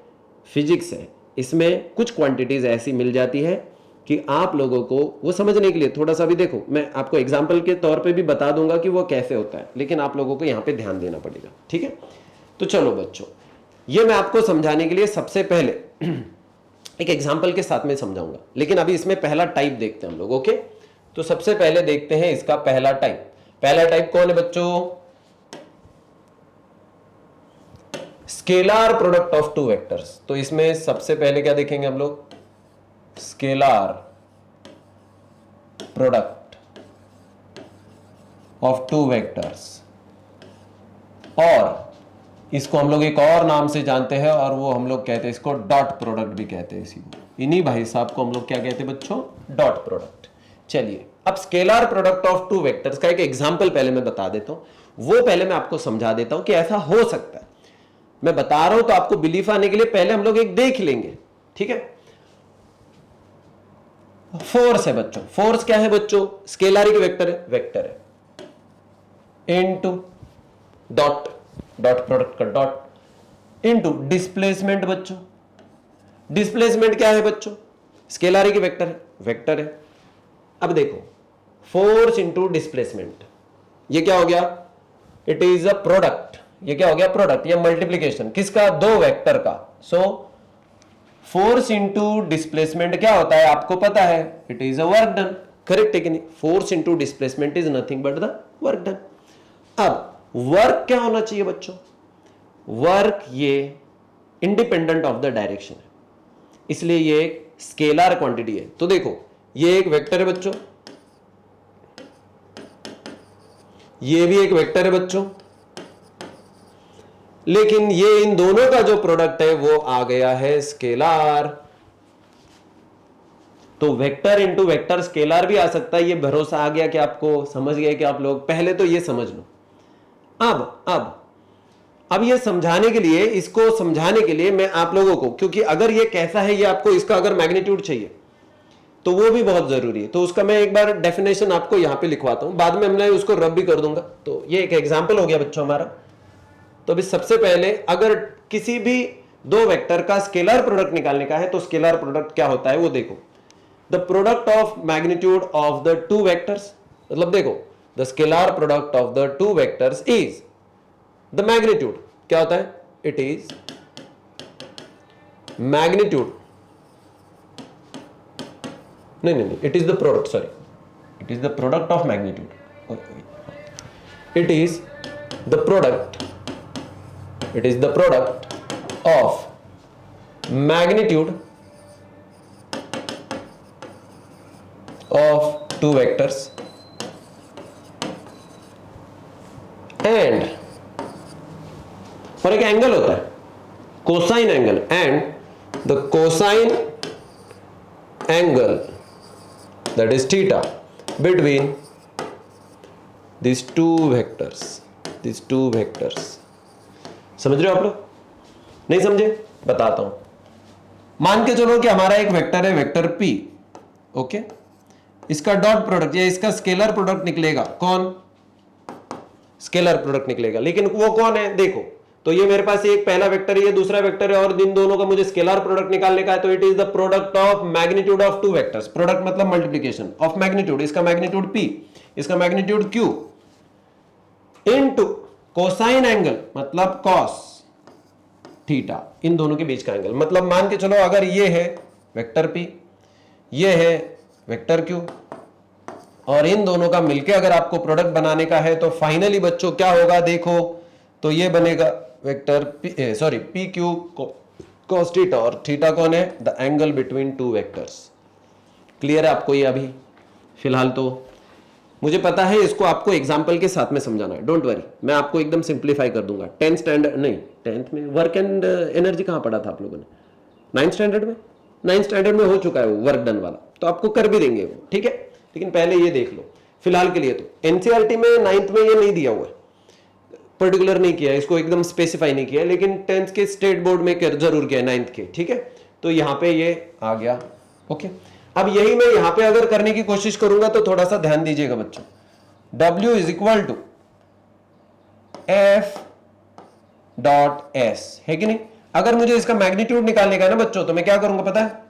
फिजिक्स है। इसमें कुछ क्वांटिटीज ऐसी मिल जाती है कि आप लोगों को वो समझने के लिए थोड़ा सा भी, देखो मैं आपको एग्जाम्पल के तौर पे भी बता दूंगा कि वो कैसे होता है, लेकिन आप लोगों को यहाँ पे ध्यान देना पड़ेगा। ठीक है, तो चलो बच्चों, ये मैं आपको समझाने के लिए सबसे पहले एक एग्जाम्पल के साथ में समझाऊंगा, लेकिन अभी इसमें पहला टाइप देखते हैं हम लोग। ओके, तो सबसे पहले देखते हैं इसका पहला टाइप। पहला टाइप कौन है बच्चों, scalar product of two vectors. तो इसमें सबसे पहले क्या देखेंगे हम लोग, scalar product of two vectors, और इसको हम लोग एक और नाम से जानते हैं, और वो हम लोग कहते हैं इसको डॉट प्रोडक्ट भी कहते हैं। इसी इन्हीं भाई साहब को हम लोग क्या कहते हैं बच्चों, डॉट प्रोडक्ट। चलिए, अब scalar product of two vectors का एक एग्जांपल पहले मैं बता देता हूं, वो पहले मैं आपको समझा देता हूं कि ऐसा हो सकता है। मैं बता रहा हूं तो आपको बिलीफ आने के लिए पहले हम लोग एक देख लेंगे। ठीक है, फोर्स है बच्चों। फोर्स क्या है बच्चों, स्केलर की वेक्टर है, वेक्टर है इनटू डॉट, डॉट प्रोडक्ट का डॉट, इनटू डिस्प्लेसमेंट। बच्चों डिस्प्लेसमेंट क्या है बच्चों, स्केलर की वेक्टर है, वेक्टर है। अब देखो, फोर्स इनटू डिस्प्लेसमेंट, ये क्या हो गया, इट इज अ प्रोडक्ट। ये क्या हो गया, प्रोडक्ट। ये मल्टीप्लीकेशन किसका, दो वेक्टर का। सो फोर्स इंटू डिस्प्लेसमेंट क्या होता है आपको पता है, it is a work done. Correct है कि नहीं, force into displacement is nothing but the work done. अब वर्क क्या होना चाहिए बच्चों, वर्क ये इंडिपेंडेंट ऑफ द डायरेक्शन है। इसलिए ये एक स्केलर क्वांटिटी है। तो देखो ये एक वेक्टर है बच्चों, ये भी एक वेक्टर है बच्चों, लेकिन ये इन दोनों का जो प्रोडक्ट है वो आ गया है स्केलर। तो वेक्टर इंटू वेक्टर स्केलर भी आ सकता है। ये भरोसा आ गया कि आपको समझ गए कि आप लोग पहले तो ये समझ लो। अब ये समझाने के लिए, इसको समझाने के लिए मैं आप लोगों को, क्योंकि अगर ये कैसा है, ये आपको इसका अगर मैग्नीट्यूड चाहिए तो वो भी बहुत जरूरी है। तो उसका मैं एक बार डेफिनेशन आपको यहां पे लिखवाता हूं, बाद में मैं उसको रब भी कर दूंगा। तो ये एक एग्जांपल हो गया बच्चों हमारा। तो अभी सबसे पहले अगर किसी भी दो वेक्टर का स्केलर प्रोडक्ट निकालने का है तो स्केलर प्रोडक्ट क्या होता है वो देखो। The product of magnitude of the two vectors, मतलब देखो the scalar product of the two vectors is the magnitude. क्या होता है? इट इज मैग्नीट्यूड, नहीं, it is the product, sorry, it is the product of magnitude, it is the product, it is the product of magnitude of two vectors and, और एक angle होता है cosine angle, and the cosine angle that is theta between these two vectors। समझ रहे हो आप लोग? नहीं समझे? बताता हूं। मान के चलो कि हमारा एक वेक्टर है, वेक्टर P, ओके, इसका डॉट प्रोडक्ट या इसका स्केलर प्रोडक्ट निकलेगा। कौन? स्केलर प्रोडक्ट निकलेगा, लेकिन वो कौन है? देखो, तो ये मेरे पास एक पहला वेक्टर है, ये दूसरा वेक्टर है, और इन दोनों का मुझे स्केलर प्रोडक्ट निकालने का है। तो it is the product of magnitude of two vectors. Product मतलब मल्टीप्लीकेशन ऑफ मैग्नीट्यूड, इसका मैग्नीट्यूड P, इसका magnitude Q, into cosine angle मतलब कॉस थीटा, इन दोनों के बीच का एंगल। मतलब मान के चलो अगर ये है वेक्टर P, ये है वेक्टर Q, और इन दोनों का मिलके अगर आपको प्रोडक्ट बनाने का है तो फाइनली बच्चों क्या होगा? देखो, तो ये बनेगा vector P Q cos theta, और थीटा कौन है? The angle between two vectors. Clear है आपको ये? अभी फिलहाल तो मुझे पता है इसको आपको एग्जाम्पल के साथ में समझाना है, डोंट वरी, मैं आपको एकदम सिंप्लीफाई कर दूंगा। 10th स्टैंडर्ड नहीं, 10th में वर्क एंड एनर्जी कहां पढ़ा था आप लोगों ने? 9th स्टैंडर्ड में, 9th स्टैंडर्ड में हो चुका है वो वर्क डन वाला, तो आपको कर भी देंगे वो, ठीक है। लेकिन पहले ये देख लो फिलहाल के लिए। तो एनसीईआरटी में 9th में ये नहीं दिया हुआ है, पर्टिकुलर नहीं किया, इसको एकदम स्पेसिफाई नहीं किया, लेकिन 10th के स्टेट बोर्ड में जरूर किया, 9th के, ठीक है। तो यहाँ पे ये आ गया, ओके। अब यही मैं यहाँ पे अगर करने की कोशिश करूंगा तो थोड़ा सा ध्यान दीजिएगा बच्चों। W is equal to F dot S, है कि नहीं? अगर मुझे इसका मैग्नीट्यूड निकालने का है ना बच्चों, तो मैं क्या करूंगा पता है?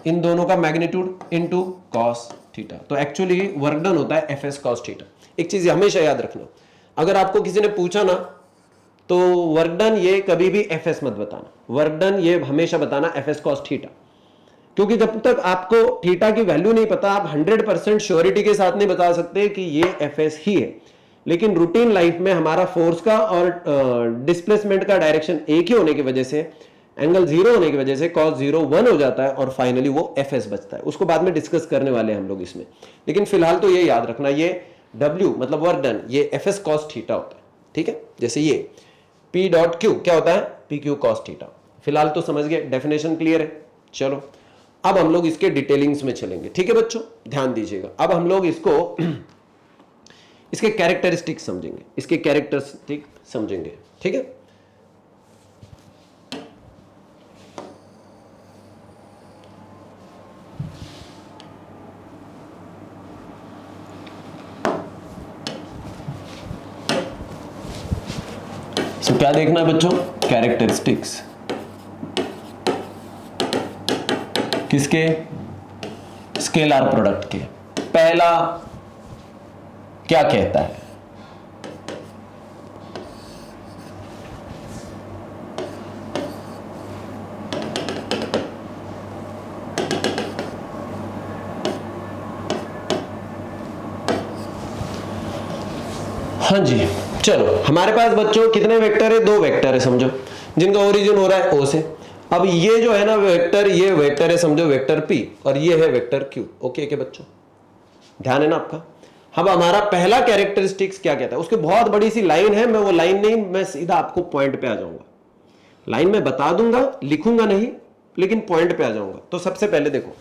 इन दोनों का मैग्नीट्यूड इनटू कॉस थीटा। तो एक्चुअली वर्क डन होता है FS कॉस थीटा। एक चीज हमेशा याद रखना, अगर आपको किसी ने पूछा ना तो वर्क डन ये कभी भी FS मत बताना, वर्क डन ये हमेशा बताना FS कॉस थीटा। क्योंकि जब तक आपको थीटा की वैल्यू नहीं पता, आप 100% श्योरिटी के साथ नहीं बता सकते कि ये FS ही है। लेकिन रूटीन लाइफ में हमारा फोर्स का और डिस्प्लेसमेंट का डायरेक्शन एक ही होने की वजह से, एंगल 0 होने की वजह से cos 0 1 हो जाता है, और फाइनली वो FS बचता है। उसको बाद में डिस्कस करने वाले हैं हम लोग इसमें, लेकिन फिलहाल तो ये याद रखना, ये W मतलब वर्क डन, ये FS cos थीटा होता है, ठीक है। जैसे ये P डॉट Q क्या होता है? PQ cos theta. फिलहाल तो समझ गए, डेफिनेशन क्लियर है। चलो अब हम लोग इसके डिटेलिंग्स में चलेंगे, ठीक है बच्चों, ध्यान दीजिएगा। अब हम लोग इसको इसके कैरेक्टरिस्टिक समझेंगे, इसके कैरेक्टरिस्टिक समझेंगे, ठीक है। तो क्या देखना है बच्चों? कैरेक्टरिस्टिक्स किसके? स्केलर प्रोडक्ट के। पहला क्या कहता है? हाँ जी, चलो हमारे पास बच्चों कितने वेक्टर है? 2 वेक्टर है समझो, जिनका ओरिजिन हो रहा है O से। अब ये जो है ना वेक्टर, ये वेक्टर है समझो वेक्टर p और ये है वेक्टर q। ओके के बच्चों, ध्यान है ना आपका। अब हमारा पहला कैरेक्टरिस्टिक्स क्या कहता है, उसकी बहुत बड़ी सी लाइन है, मैं वो लाइन नहीं, मैं सीधा आपको पॉइंट पे आ जाऊंगा। लाइन में बता दूंगा, लिखूंगा नहीं, लेकिन पॉइंट पे आ जाऊंगा। तो सबसे पहले देखो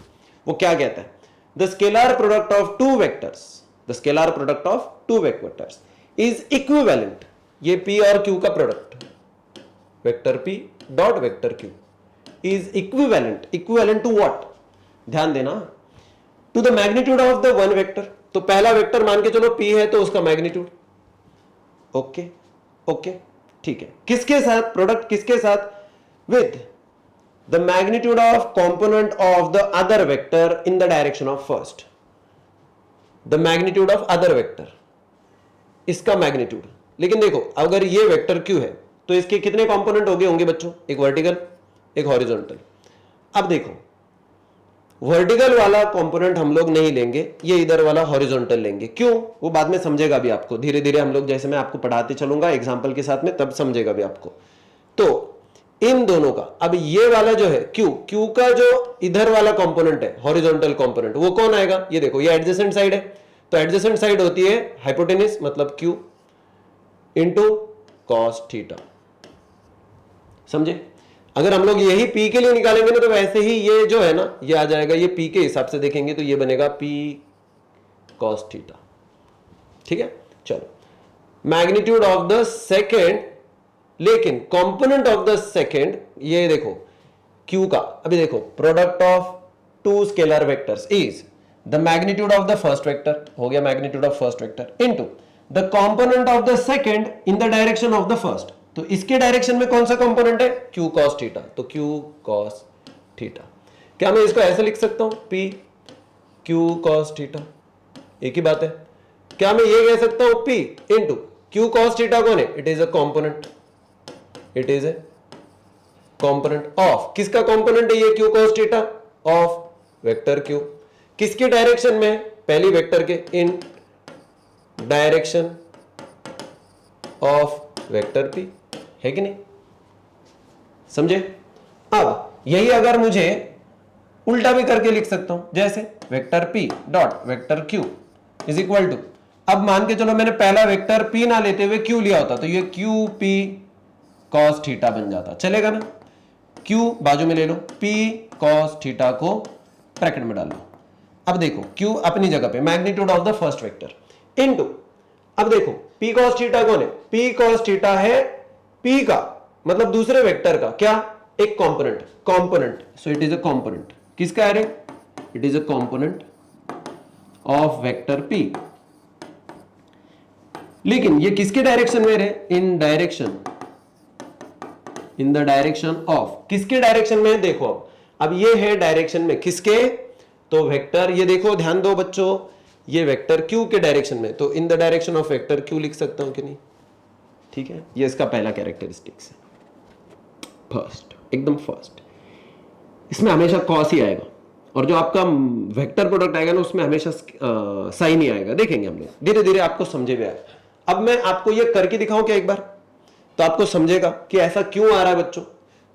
वो क्या कहता है, the scalar product of two vectors, the scalar product of two vectors is equivalent, ये p और q का product, vector p dot vector q is equivalent, equivalent to what, ध्यान देना, to the magnitude of the one vector. तो पहला vector मान के चलो p है, तो उसका मैग्नीट्यूड। ओके ओके ठीक है, किसके साथ प्रोडक्ट, किसके साथ, with the magnitude of component of the other vector in the direction of first, the magnitude of other vector, इसका मैग्नीट्यूड। लेकिन देखो अगर ये वेक्टर q है तो इसके कितने कंपोनेंट हो गए होंगे बच्चों, एक वर्टिकल एक हॉरिजॉन्टल। अब देखो वर्टिकल वाला कंपोनेंट हम लोग नहीं लेंगे, ये इधर वाला हॉरिजॉन्टल लेंगे। क्यों, वो बाद में समझेगा भी आपको, धीरे धीरे हम लोग, जैसे मैं आपको पढ़ाते चलूंगा एग्जांपल के साथ में, तब समझेगा भी आपको। तो इन दोनों का, अब ये वाला जो है क्यू का जो इधर वाला कंपोनेंट है हॉरिजॉन्टल कंपोनेंट, वो कौन आएगा, ये देखो ये एडजेसेंट साइड है, तो एडजेसेंट साइड होती है हाइपोटेनिस मतलब क्यू इंटू कॉस थीटा। समझे, अगर हम लोग यही p के लिए निकालेंगे ना, तो वैसे ही ये जो है ना ये आ जाएगा, ये p के हिसाब से देखेंगे तो ये बनेगा p cos थीटा। ठीक है, चलो मैग्नीट्यूड ऑफ द सेकेंड, लेकिन कंपोनेंट ऑफ द सेकेंड, ये देखो q का, अभी देखो product of two scalar vectors is the magnitude of the first vector, हो गया magnitude of first vector, into the component of the second in the direction of the first. तो इसके direction में कौन सा कंपोनेंट है, q cos थीटा, तो q cos theta. क्या मैं इसको ऐसे लिख सकता हूं, p q cos थीटा, एक ही बात है। क्या मैं ये कह सकता हूं p into q cos theta कौन है, it is a component, it is a component of, किसका कंपोनेंट है ये q cos theta, of vector q, किसके डायरेक्शन में, पहली वेक्टर के, इन डायरेक्शन ऑफ वेक्टर p, है कि नहीं, समझे। अब यही अगर मुझे उल्टा भी करके लिख सकता हूं, जैसे vector p dot vector q is equal to, अब मान के चलो मैंने पहला वेक्टर p ना लेते हुए q लिया होता, तो ये q p cos थीटा बन जाता, चलेगा ना, q बाजू में ले लो, p cos थीटा को ब्रैकेट में डाल लो। अब देखो q अपनी जगह पे, magnitude of the first vector into, अब देखो p cos थीटा कौन है, p cos थीटा है p का मतलब दूसरे वेक्टर का क्या, एक component, component, so it is a component, किसका है, it is a component of vector p। लेकिन ये किसके डायरेक्शन में है, इन direction, in the direction of, किसके डायरेक्शन में है, देखो अब ये है डायरेक्शन में किसके, तो वेक्टर, ये देखो ध्यान दो बच्चों, ये वेक्टर q के डायरेक्शन में, तो इन the direction of vector q लिख सकता हूं कि नहीं, ठीक है। ये इसका पहला कैरेक्टरिस्टिक्स है, फर्स्ट, एकदम फर्स्ट। इसमें हमेशा कॉस ही आएगा, और जो आपका वेक्टर प्रोडक्ट आएगा ना उसमें हमेशा साइन ही आएगा, देखेंगे हम लोग धीरे धीरे, आपको समझे भी आएगा। अब मैं आपको ये करके दिखाऊं क्या एक बार, तो आपको समझेगा कि ऐसा क्यों आ रहा है बच्चों,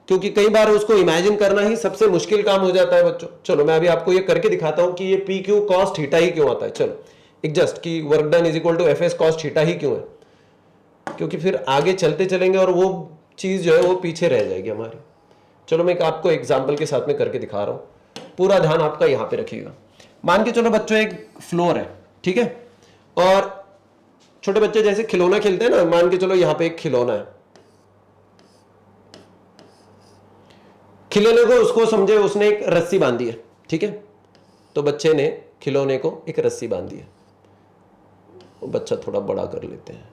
क्योंकि कई बार उसको इमेजिन करना ही सबसे मुश्किल काम हो जाता है बच्चों। चलो मैं अभी आपको ये करके दिखाता हूं कि ये पी क्यू कॉस थीटा ही क्यों आता है। चलो एक जस्ट कि work done is equal to F S cos theta ही क्यों है, क्योंकि फिर आगे चलते चलेंगे और वो चीज जो है वो पीछे रह जाएगी हमारी। चलो मैं आपको एग्जाम्पल के साथ में करके दिखा रहा हूं, पूरा ध्यान आपका यहां पे रखिएगा। मान के चलो बच्चों एक फ्लोर है, ठीक है, और छोटे बच्चे जैसे खिलौना खेलते हैं ना, मान के चलो यहां पे एक खिलौना है, खिलौने को उसको समझे उसने एक रस्सी बांधी है, ठीक है, तो बच्चे ने खिलौने को एक रस्सी बांधी है, वो बच्चा थोड़ा बड़ा कर लेते हैं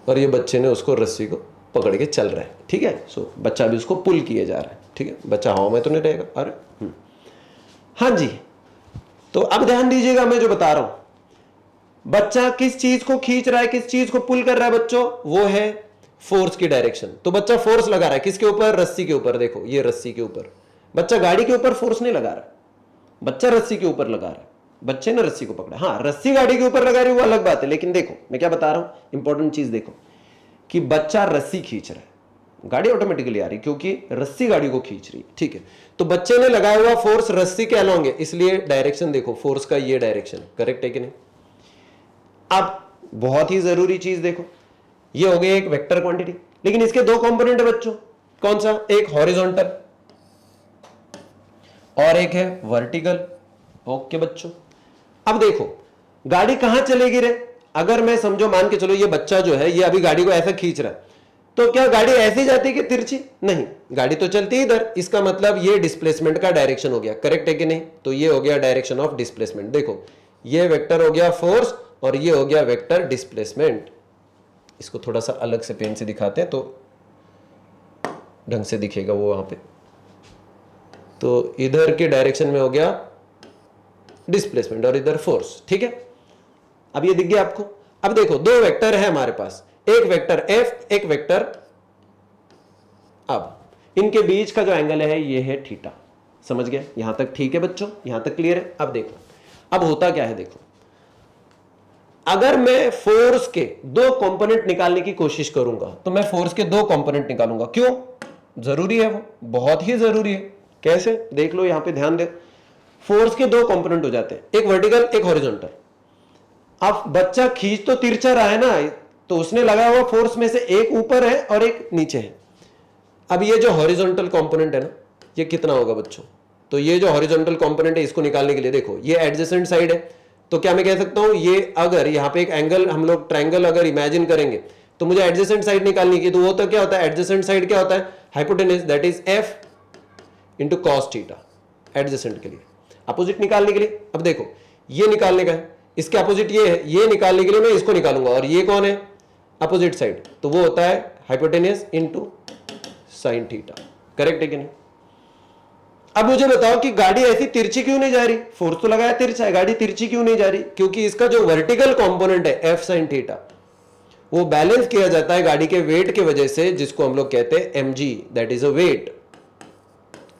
और ये बच्चे ने उसको रस्सी को पकड़ के चल रहा है, ठीक है। सो बच्चा भी उसको पुल किए जा रहा है, ठीक है, बच्चा हवा में तो नहीं रहेगा। अरे हाँ जी, तो अब ध्यान दीजिएगा मैं जो बता रहा हूं, बच्चा किस चीज को खींच रहा है, किस चीज को पुल कर रहा है बच्चों, वो है फोर्स की डायरेक्शन। तो बच्चा फोर्स लगा रहा है किसके ऊपर, रस्सी के ऊपर। देखो ये रस्सी के ऊपर, बच्चा गाड़ी के ऊपर फोर्स नहीं लगा रहा, बच्चा रस्सी के ऊपर लगा रहा है, बच्चे ने रस्सी को पकड़ा। हाँ रस्सी गाड़ी के ऊपर लगा रही है वो अलग बात है, लेकिन देखो मैं क्या बता रहा हूं, इंपॉर्टेंट चीज देखो कि बच्चा रस्सी खींच रहा है, गाड़ी ऑटोमेटिकली आ रही क्योंकि रस्सी गाड़ी को खींच रही है, ठीक है। तो बच्चे ने लगाया हुआ फोर्स रस्सी के अलोंग है, इसलिए डायरेक्शन देखो फोर्स का ये डायरेक्शन, करेक्ट है कि नहीं। अब बहुत ही जरूरी चीज देखो, ये हो गई एक वेक्टर क्वांटिटी, लेकिन इसके दो कंपोनेंट है बच्चों, कौन सा, एक हॉरिजॉन्टल और एक है वर्टिकल। ओके बच्चों, अब देखो गाड़ी कहां चलेगी रे, अगर मैं समझो मान के चलो ये बच्चा जो है ये अभी गाड़ी को ऐसा खींच रहा है, तो क्या गाड़ी ऐसी जाती है कि तिरछी, नहीं, गाड़ी तो चलती इधर, इसका मतलब ये डिस्प्लेसमेंट का डायरेक्शन हो गया, करेक्ट है कि नहीं। तो ये हो गया डायरेक्शन ऑफ डिस्प्लेसमेंट, देखो ये वेक्टर हो गया फोर्स और ये हो गया वेक्टर डिस्प्लेसमेंट। इसको थोड़ा सा अलग से पेन से दिखाते हैं तो ढंग से दिखेगा वो वहां पे। तो इधर के डायरेक्शन में हो गया डिस्प्लेसमेंट और इधर फोर्स, ठीक है। अब ये दिख गया आपको। अब देखो दो वेक्टर है हमारे पास, एक वेक्टर एफ, एक वेक्टर, अब इनके बीच का जो एंगल है ये है थीटा, समझ गए, यहां तक ठीक है बच्चों, यहां तक क्लियर है। अब देखो अब होता क्या है, देखो अगर मैं फोर्स के दो कंपोनेंट निकालने की कोशिश करूंगा तो मैं फोर्स के दो कंपोनेंट निकालूंगा, क्यों, जरूरी है वो, बहुत ही जरूरी है। कैसे, देख लो यहां पे ध्यान दे, फोर्स के दो कंपोनेंट हो जाते हैं, एक वर्टिकल एक हॉरिजॉन्टल। अब बच्चा खींच तो तिरछा रहा है ना, तो उसने लगाया हुआ फोर्स में से एक ऊपर है और एक नीचे है। अब ये जो हॉरिजॉन्टल कंपोनेंट है ना, ये कितना होगा बच्चों, तो ये जो हॉरिजॉन्टल कंपोनेंट है इसको निकालने के लिए देखो ये एडजेसेंट साइड है, तो क्या मैं कह सकता हूं ये अगर यहां पे एक एंगल हम लोग ट्रायंगल अगर इमेजिन करेंगे तो मुझे एडजेसेंट साइड निकालनी की, तो वो तो क्या होता है, एडजेसेंट साइड क्या होता है, hypotenuse, that is F into cos theta, adjacent के लिए, अपोजिट निकालने के लिए। अब देखो ये निकालने का है, इसके अपोजिट ये है, ये निकालने के लिए मैं इसको निकालूंगा, और ये कौन है, अपोजिट साइड, तो वो होता है hypotenuse into sine theta, correct है कि नहीं। अब मुझे बताओ कि गाड़ी ऐसी तिरछी क्यों नहीं जा रही, फोर्स तो लगाया तिरछा है, गाड़ी तिरछी क्यों नहीं जा रही, क्योंकि इसका जो वर्टिकल कंपोनेंट है एफ साइन थीटा वो बैलेंस किया जाता है गाड़ी के वेट के वजह से, जिसको हम लोग कहते हैं mg, that is a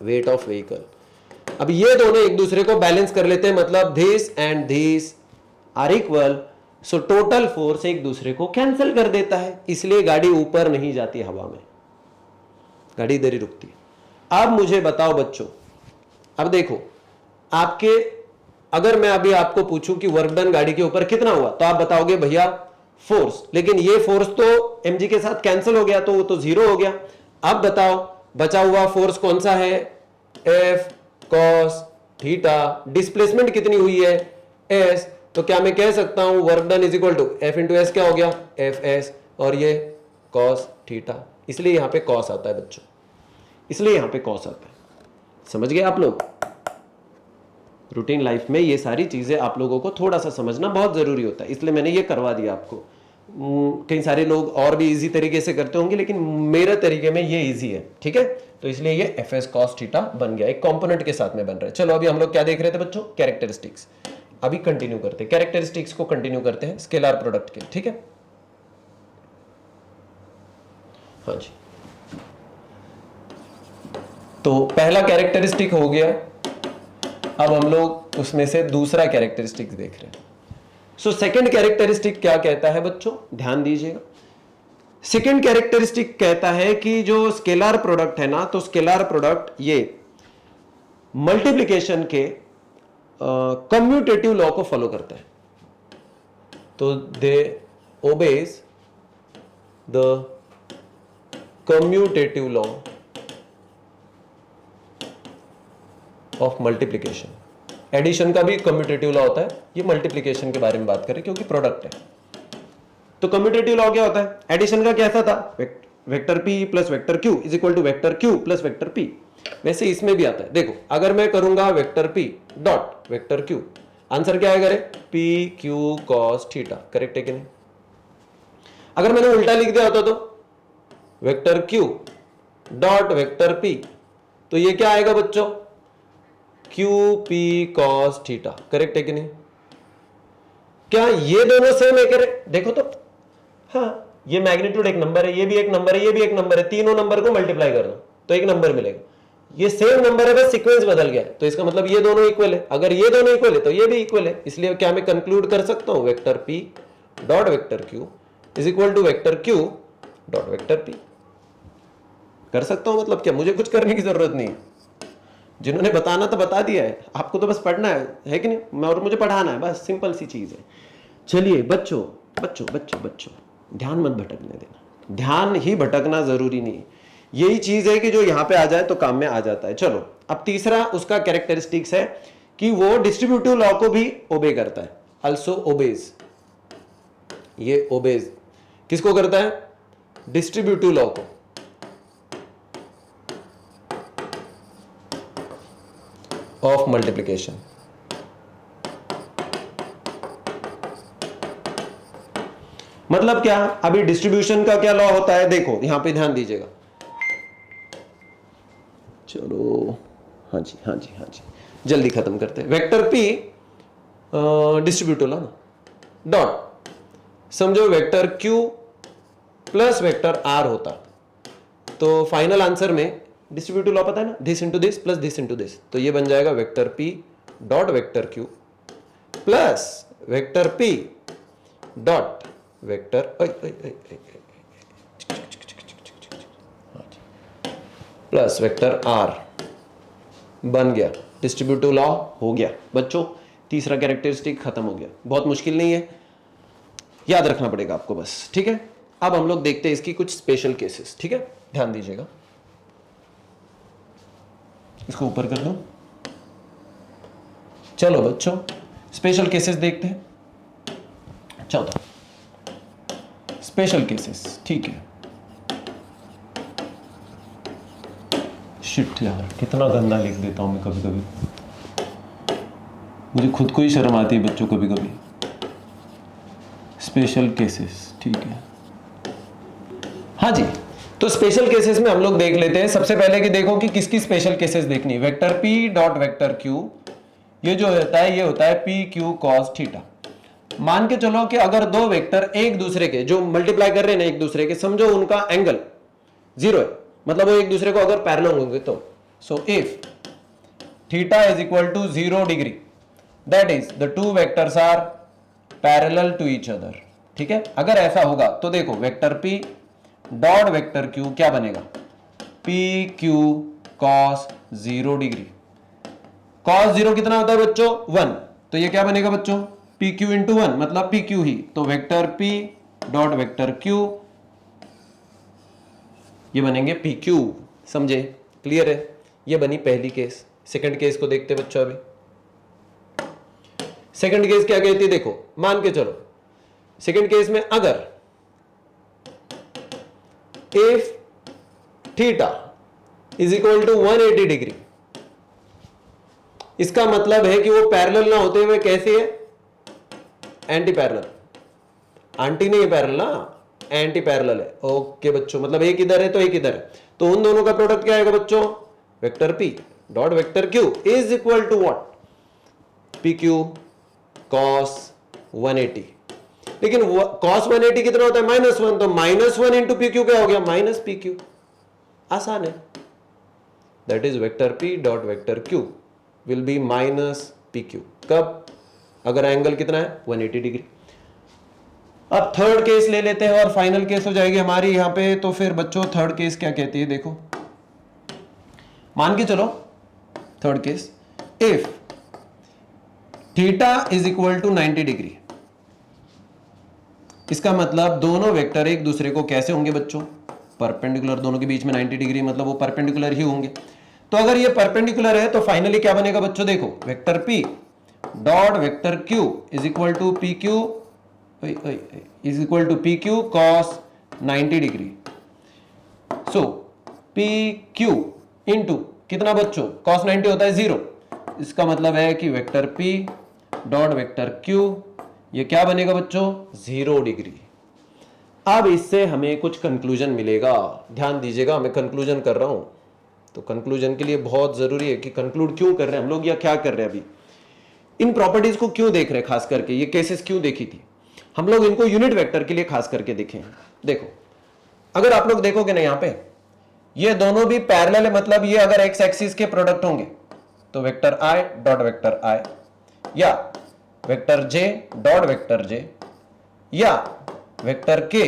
weight of vehicle. अब ये दोनों एक दूसरे को बैलेंस कर लेते हैं, मतलब this and this are equal, so total force एक दूसरे को कैंसिल कर देता है, इसलिए गाड़ी ऊपर नहीं जाती हवा में, गाड़ी इधर ही रुकती है। अब मुझे बताओ बच्चों, अब देखो आपके, अगर मैं अभी आपको पूछूं कि वर्क डन गाड़ी के ऊपर कितना हुआ, तो आप बताओगे भैया फोर्स, लेकिन ये फोर्स तो mg के साथ कैंसिल हो गया, तो वो तो जीरो हो गया। अब बताओ बचा हुआ फोर्स कौन सा है, एफ कॉस थीटा, डिस्प्लेसमेंट कितनी हुई है, एस, तो क्या मैं कह सकता हूं work done is equal to F into S, क्या हो गया, एफ एस, और ये कॉस थीटा, इसलिए यहां पे कॉस आता है बच्चों, इसलिए यहां पे कॉस आता है, समझ गए आप लोग। रूटीन लाइफ में ये सारी चीजें आप लोगों को थोड़ा सा समझना बहुत जरूरी होता है, इसलिए मैंने ये करवा दिया आपको। कई सारे लोग और भी इजी तरीके से करते होंगे, लेकिन मेरे तरीके में ये इजी है, ठीक है, तो इसलिए ये एफ एस कॉस थीटा बन गया, एक कंपोनेंट के साथ में बन रहा है। चलो अभी हम लोग क्या देख रहे थे बच्चों, कैरेक्टरिस्टिक्स, अभी कंटिन्यू करते हैं, कैरेक्टरिस्टिक्स को कंटिन्यू करते हैं स्केलर प्रोडक्ट के, ठीक है। हाँ जी, तो पहला कैरेक्टरिस्टिक हो गया, अब हम लोग उसमें से दूसरा कैरेक्टरिस्टिक देख रहे हैं। सो सेकंड कैरेक्टरिस्टिक क्या कहता है बच्चों, ध्यान दीजिएगा। सेकंड कैरेक्टरिस्टिक कहता है कि जो स्केलर प्रोडक्ट है ना, तो स्केलर प्रोडक्ट ये मल्टीप्लिकेशन के कम्यूटेटिव लॉ को फॉलो करता है, तो they obey the commutative law of multiplication. Addition का भी कम्यूटेटिव लॉ होता है, ये मल्टीप्लिकेशन के बारे में बात करें क्योंकि प्रोडक्ट है। तो कम्यूटेटिव लॉ क्या होता है, एडिशन का कैसा था, vector p plus vector q is equal to vector q plus vector p, वैसे इसमें भी आता है। देखो अगर मैं करूंगा vector p dot vector q, answer क्या आएगा रे, p q cos theta, correct है कि नहीं। अगर मैंने उल्टा लिख दिया होता तो vector q dot vector p, तो ये क्या आएगा बच्चों, Q P cos theta, correct है कि नहीं। क्या ये दोनों सेम है, करे देखो तो, हाँ ये मैग्नीट्यूड एक नंबर है, ये भी एक नंबर है, ये भी एक नंबर है, तीनों नंबर को मल्टीप्लाई कर दो तो एक नंबर मिलेगा, ये सेम नंबर है, बस सीक्वेंस बदल गया, तो इसका मतलब ये दोनों इक्वल है। अगर ये दोनों इक्वल है तो ये भी इक्वल है, इसलिए क्या मैं कंक्लूड कर सकता हूं vector p dot vector q is equal to vector q dot vector p। कर सकता हूं मतलब क्या, मुझे कुछ करने की जरूरत नहीं है, जिन्होंने बताना तो बता दिया है, आपको तो बस पढ़ना है कि नहीं, मैं और मुझे पढ़ाना है, बस सिंपल सी चीज है। चलिए बच्चों बच्चों बच्चों बच्चों, ध्यान मत भटकने देना, ध्यान ही भटकना जरूरी नहीं है, यही चीज है कि जो यहां पे आ जाए तो काम में आ जाता है। चलो अब तीसरा उसका कैरेक्टरिस्टिक्स है कि वो डिस्ट्रीब्यूटिव लॉ को भी ओबे करता है, अल्सो ओबेज। ये ओबेज किसको करता है, डिस्ट्रीब्यूटिव लॉ को। ऑफ मल्टीप्लिकेशन, मतलब क्या, अभी डिस्ट्रीब्यूशन का क्या लॉ होता है, देखो यहां पे ध्यान दीजिएगा। चलो हाँ जी हाँ जी हाँ जी, जल्दी खत्म करते हैं। वेक्टर पी डिस्ट्रीब्यूटिव लॉ ना, डॉट समझो vector Q plus vector R होता, तो फाइनल आंसर में डिस्ट्रीब्यूटिव लॉ पता है ना, this into this plus this into this, तो ये बन जाएगा vector P dot vector Q plus vector P dot vector plus vector R, बन गया डिस्ट्रीब्यूटिव लॉ, हो गया बच्चों, तीसरा कैरेक्टरिस्टिक खत्म हो गया। बहुत मुश्किल नहीं है, याद रखना पड़ेगा आपको बस, ठीक है। अब हम लोग देखते हैं इसकी कुछ स्पेशल केसेस, ठीक है, ध्यान दीजिएगा। इसको ऊपर कर दो। चलो बच्चों स्पेशल केसेस देखते हैं। चलो स्पेशल केसेस, ठीक है। शिट यार, कितना गंदा लिख देता हूं मैं कभी कभी, मुझे खुद को ही शर्म आती है बच्चों कभी कभी। स्पेशल केसेस, ठीक है, हाँ जी। तो स्पेशल केसेस में हम लोग देख लेते हैं। सबसे पहले कि देखो कि किसकी स्पेशल केसेस देखनी, vector P dot vector Q, ये जो होता है ये होता है पी क्यू कॉस थीटा। मान के चलो कि अगर दो वेक्टर एक दूसरे के जो मल्टीप्लाई कर रहे हैं ना एक दूसरे के, समझो उनका एंगल जीरो है, मतलब वो एक दूसरे को अगर पैरेलल होंगे तो, so if theta is equal to 0 degree that is the two vectors are parallel to each other, ठीक है। अगर ऐसा होगा तो देखो vector P dot vector Q क्या बनेगा, P Q cos 0 degree. Cos 0 कितना होता है बच्चों, 1, तो ये क्या बनेगा बच्चों, पी क्यू इंटू 1, मतलब पी क्यू ही, तो vector P dot vector Q ये बनेंगे पी क्यू, समझे, क्लियर है। ये बनी पहली केस। सेकंड केस को देखते बच्चों। अभी सेकंड केस क्या कहती है, देखो मान के चलो सेकंड केस में अगर if theta is equal to 180 degree, इसका मतलब है कि वो पैरेलल ना होते हुए कैसे है, एंटी पैरेलल, आंटी नहीं है पैरेलल ना, एंटी पैरेलल है। ओके बच्चों, मतलब एक इधर है तो एक इधर है, तो उन दोनों का प्रोडक्ट क्या आएगा बच्चों, vector P dot vector Q is equal to what, P Q cos 180। लेकिन कॉस 180 कितना होता है, -1, तो -1 इंटू पी क्यू क्या हो गया, माइनस पी क्यू। आसान है, that is vector P dot vector Q will be minus P Q. कब, अगर एंगल कितना है 180 डिग्री। अब थर्ड केस ले लेते हैं और फाइनल केस हो जाएगी हमारी यहां पे। तो फिर बच्चों थर्ड केस क्या कहती है, देखो मान के चलो third case, if theta is equal to 90 degree, इसका मतलब दोनों वेक्टर एक दूसरे को कैसे होंगे बच्चों, परपेंडिकुलर, दोनों के बीच में 90 डिग्री, मतलब वो परपेंडिकुलर ही होंगे। तो अगर ये परपेंडिकुलर है तो फाइनली क्या बनेगा बच्चों, देखो vector P dot vector Q is equal to P Q is equal to P Q cos 90 degree. So P Q into कितना बच्चों, कॉस 90 होता है 0, इसका मतलब है कि vector P dot vector Q ये क्या बनेगा बच्चों, 0 डिग्री। अब इससे हमें कुछ कंक्लूजन मिलेगा, ध्यान दीजिएगा, मैं कंक्लूजन कर रहा हूं, तो कंक्लूजन के लिए बहुत जरूरी है कि कंक्लूड क्यों कर रहे हैं हम लोग या क्या कर रहे हैं, अभी इन प्रॉपर्टीज को क्यों देख रहे हैं, खास करके ये केसेस क्यों देखी थी हम लोग, इनको यूनिट वेक्टर के लिए खास करके देखे हैं। देखो अगर आप लोग देखोगे ना यहां पे ये दोनों भी पैरेलल है, मतलब ये अगर एक्स एक्सिस के प्रोडक्ट होंगे तो वेक्टर आई डॉट वेक्टर आई, या वेक्टर जे डॉट वेक्टर जे, या वेक्टर के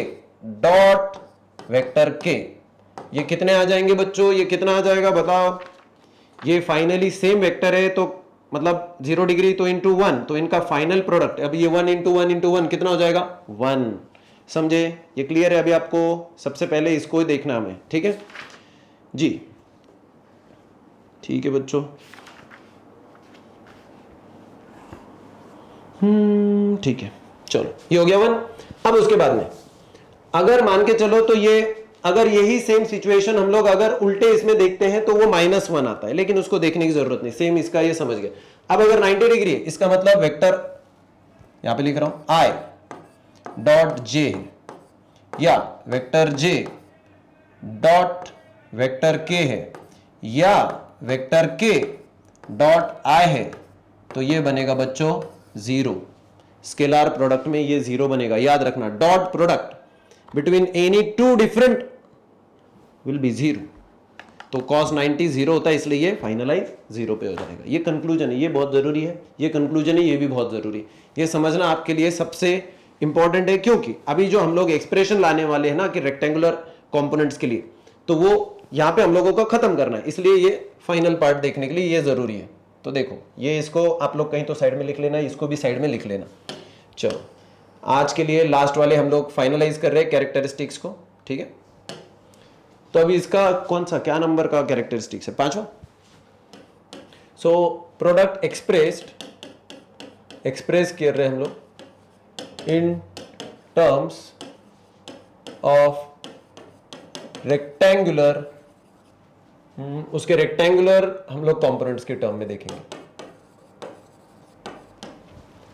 डॉट वेक्टर के, ये कितने आ जाएंगे बच्चों, ये कितना आ जाएगा बताओ। ये फाइनली सेम वेक्टर है तो मतलब 0 डिग्री तो इंटू 1, तो इनका फाइनल प्रोडक्ट, अब ये 1 इंटू 1 इंटू 1 कितना हो जाएगा 1। समझे, ये क्लियर है। अभी आपको सबसे पहले इसको ही देखना हमें, ठीक है जी, ठीक है बच्चों। ठीक है, चलो ये हो गया 1। अब उसके बाद में अगर मान के चलो तो ये, अगर यही सेम सिचुएशन हम लोग अगर उल्टे इसमें देखते हैं तो वो -1 आता है, लेकिन उसको देखने की जरूरत नहीं, सेम इसका ये समझ गए। अब अगर 90 डिग्री है, इसका मतलब वेक्टर यहां पे लिख रहा हूं I डॉट जे, या vector J dot vector K है, या वेक्टर K डॉट I है, तो ये बनेगा बच्चों 0। स्केलर प्रोडक्ट में ये 0 बनेगा, याद रखना। Dot product between any two different will be 0। तो cos 90 0 होता है, इसलिए ये फाइनलाइज 0 पे हो जाएगा। ये कंक्लूजन है, ये बहुत जरूरी है। ये कंक्लूजन है, ये भी बहुत जरूरी है। ये समझना आपके लिए सबसे इंपॉर्टेंट है, क्योंकि अभी जो हम लोग एक्सप्रेशन लाने वाले हैं ना कि रेक्टेंगुलर कंपोनेंट्स के लिए, तो वो यहां पे हम लोगों को खत्म करना है, इसलिए ये फाइनल पार्ट देखने के लिए ये जरूरी है। तो देखो, ये इसको आप लोग कहीं तो साइड में लिख लेना, इसको भी साइड में लिख लेना। चलो आज के लिए लास्ट वाले हम लोग फाइनलाइज कर रहे हैं कैरेक्टरिस्टिक्स को, ठीक है। तो अभी इसका कौन सा, क्या नंबर का कैरेक्टरिस्टिक्स है, 5वां। सो प्रोडक्ट एक्सप्रेस कर रहे हैं हम लोग इन टर्म्स ऑफ रेक्टेंगुलर, उसके रेक्टेंगुलर हम लोग कंपोनेंट्स के टर्म में देखेंगे,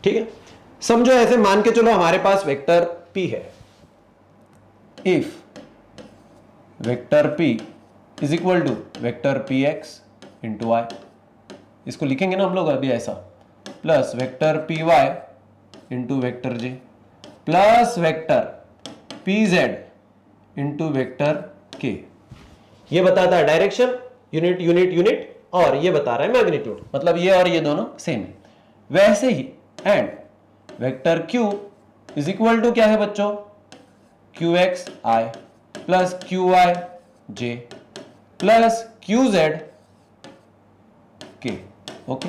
ठीक है। समझो ऐसे मान के चलो हमारे पास वेक्टर P है। If vector P is equal to vector Px into Y, इसको लिखेंगे ना हम लोग अभी ऐसा, plus vector Py into vector J plus vector Pz into vector K। ये बताता है डायरेक्शन, यूनिट यूनिट यूनिट, और ये बता रहा है मैग्नीट्यूड, मतलब ये और ये दोनों सेम है। वैसे ही and vector Q is equal to क्या है बच्चों, Qx I plus Qy J plus Qz K। Okay,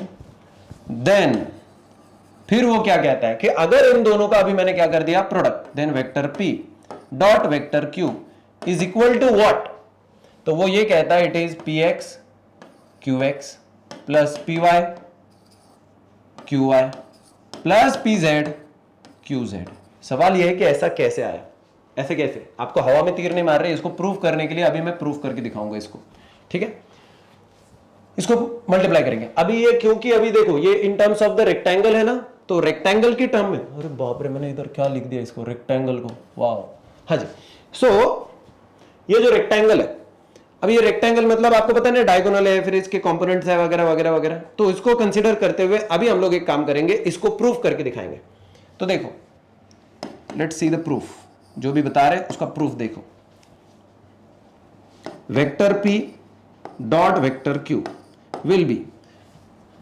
then फिर वो क्या कहता है कि अगर इन दोनों का अभी मैंने क्या कर दिया product, then vector P dot vector Q is equal to what, तो वो ये कहता है it is Px Qx plus Py Qy plus Pz Qz। सवाल यह है कि ऐसा कैसे आया, ऐसे कैसे, आपको हवा में तीर नहीं मार रहे, इसको प्रूफ करने के लिए अभी मैं प्रूफ करके दिखाऊंगा इसको, ठीक है। इसको मल्टीप्लाई करेंगे अभी ये, क्योंकि अभी देखो ये in terms of the rectangle है ना, तो रेक्टेंगल की टर्म में, अरे बाप रे मैंने इधर क्या लिख दिया इसको, रेक्टेंगल को, वाह, हाँ जी। सो ये जो रेक्टेंगल है, अब ये रेक्टेंगल मतलब आपको पता है ना डायगोनल है, फिर इसके कंपोनेंट्स है वगैरह वगैरह वगैरह, तो इसको कंसीडर करते हुए अभी हम लोग एक काम करेंगे, इसको प्रूफ करके दिखाएंगे। तो देखो, लेट्स सी द प्रूफ, जो भी बता रहे उसका प्रूफ देखो। Vector P dot vector Q will be,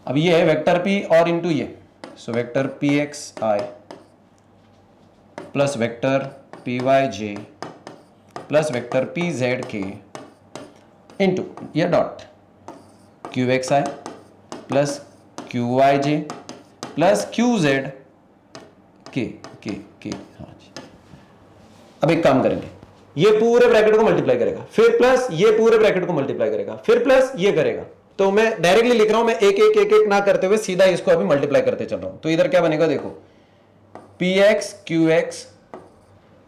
अब ये है वेक्टर P और इंटू ये, so vector Px I plus vector Py J plus vector Pz K into ये dot Qx I plus Qy J plus Qz K K। हाँ जी, अब एक काम करेंगे, ये पूरे ब्रैकेट को मल्टीप्लाई करेगा, फिर प्लस ये पूरे ब्रैकेट को मल्टीप्लाई करेगा, फिर प्लस ये करेगा। तो मैं डायरेक्टली लिख रहा हूं, मैं एक एक एक एक ना करते हुए सीधा इसको अभी मल्टीप्लाई करते चल रहा हूं। तो इधर क्या बनेगा देखो, Px Qx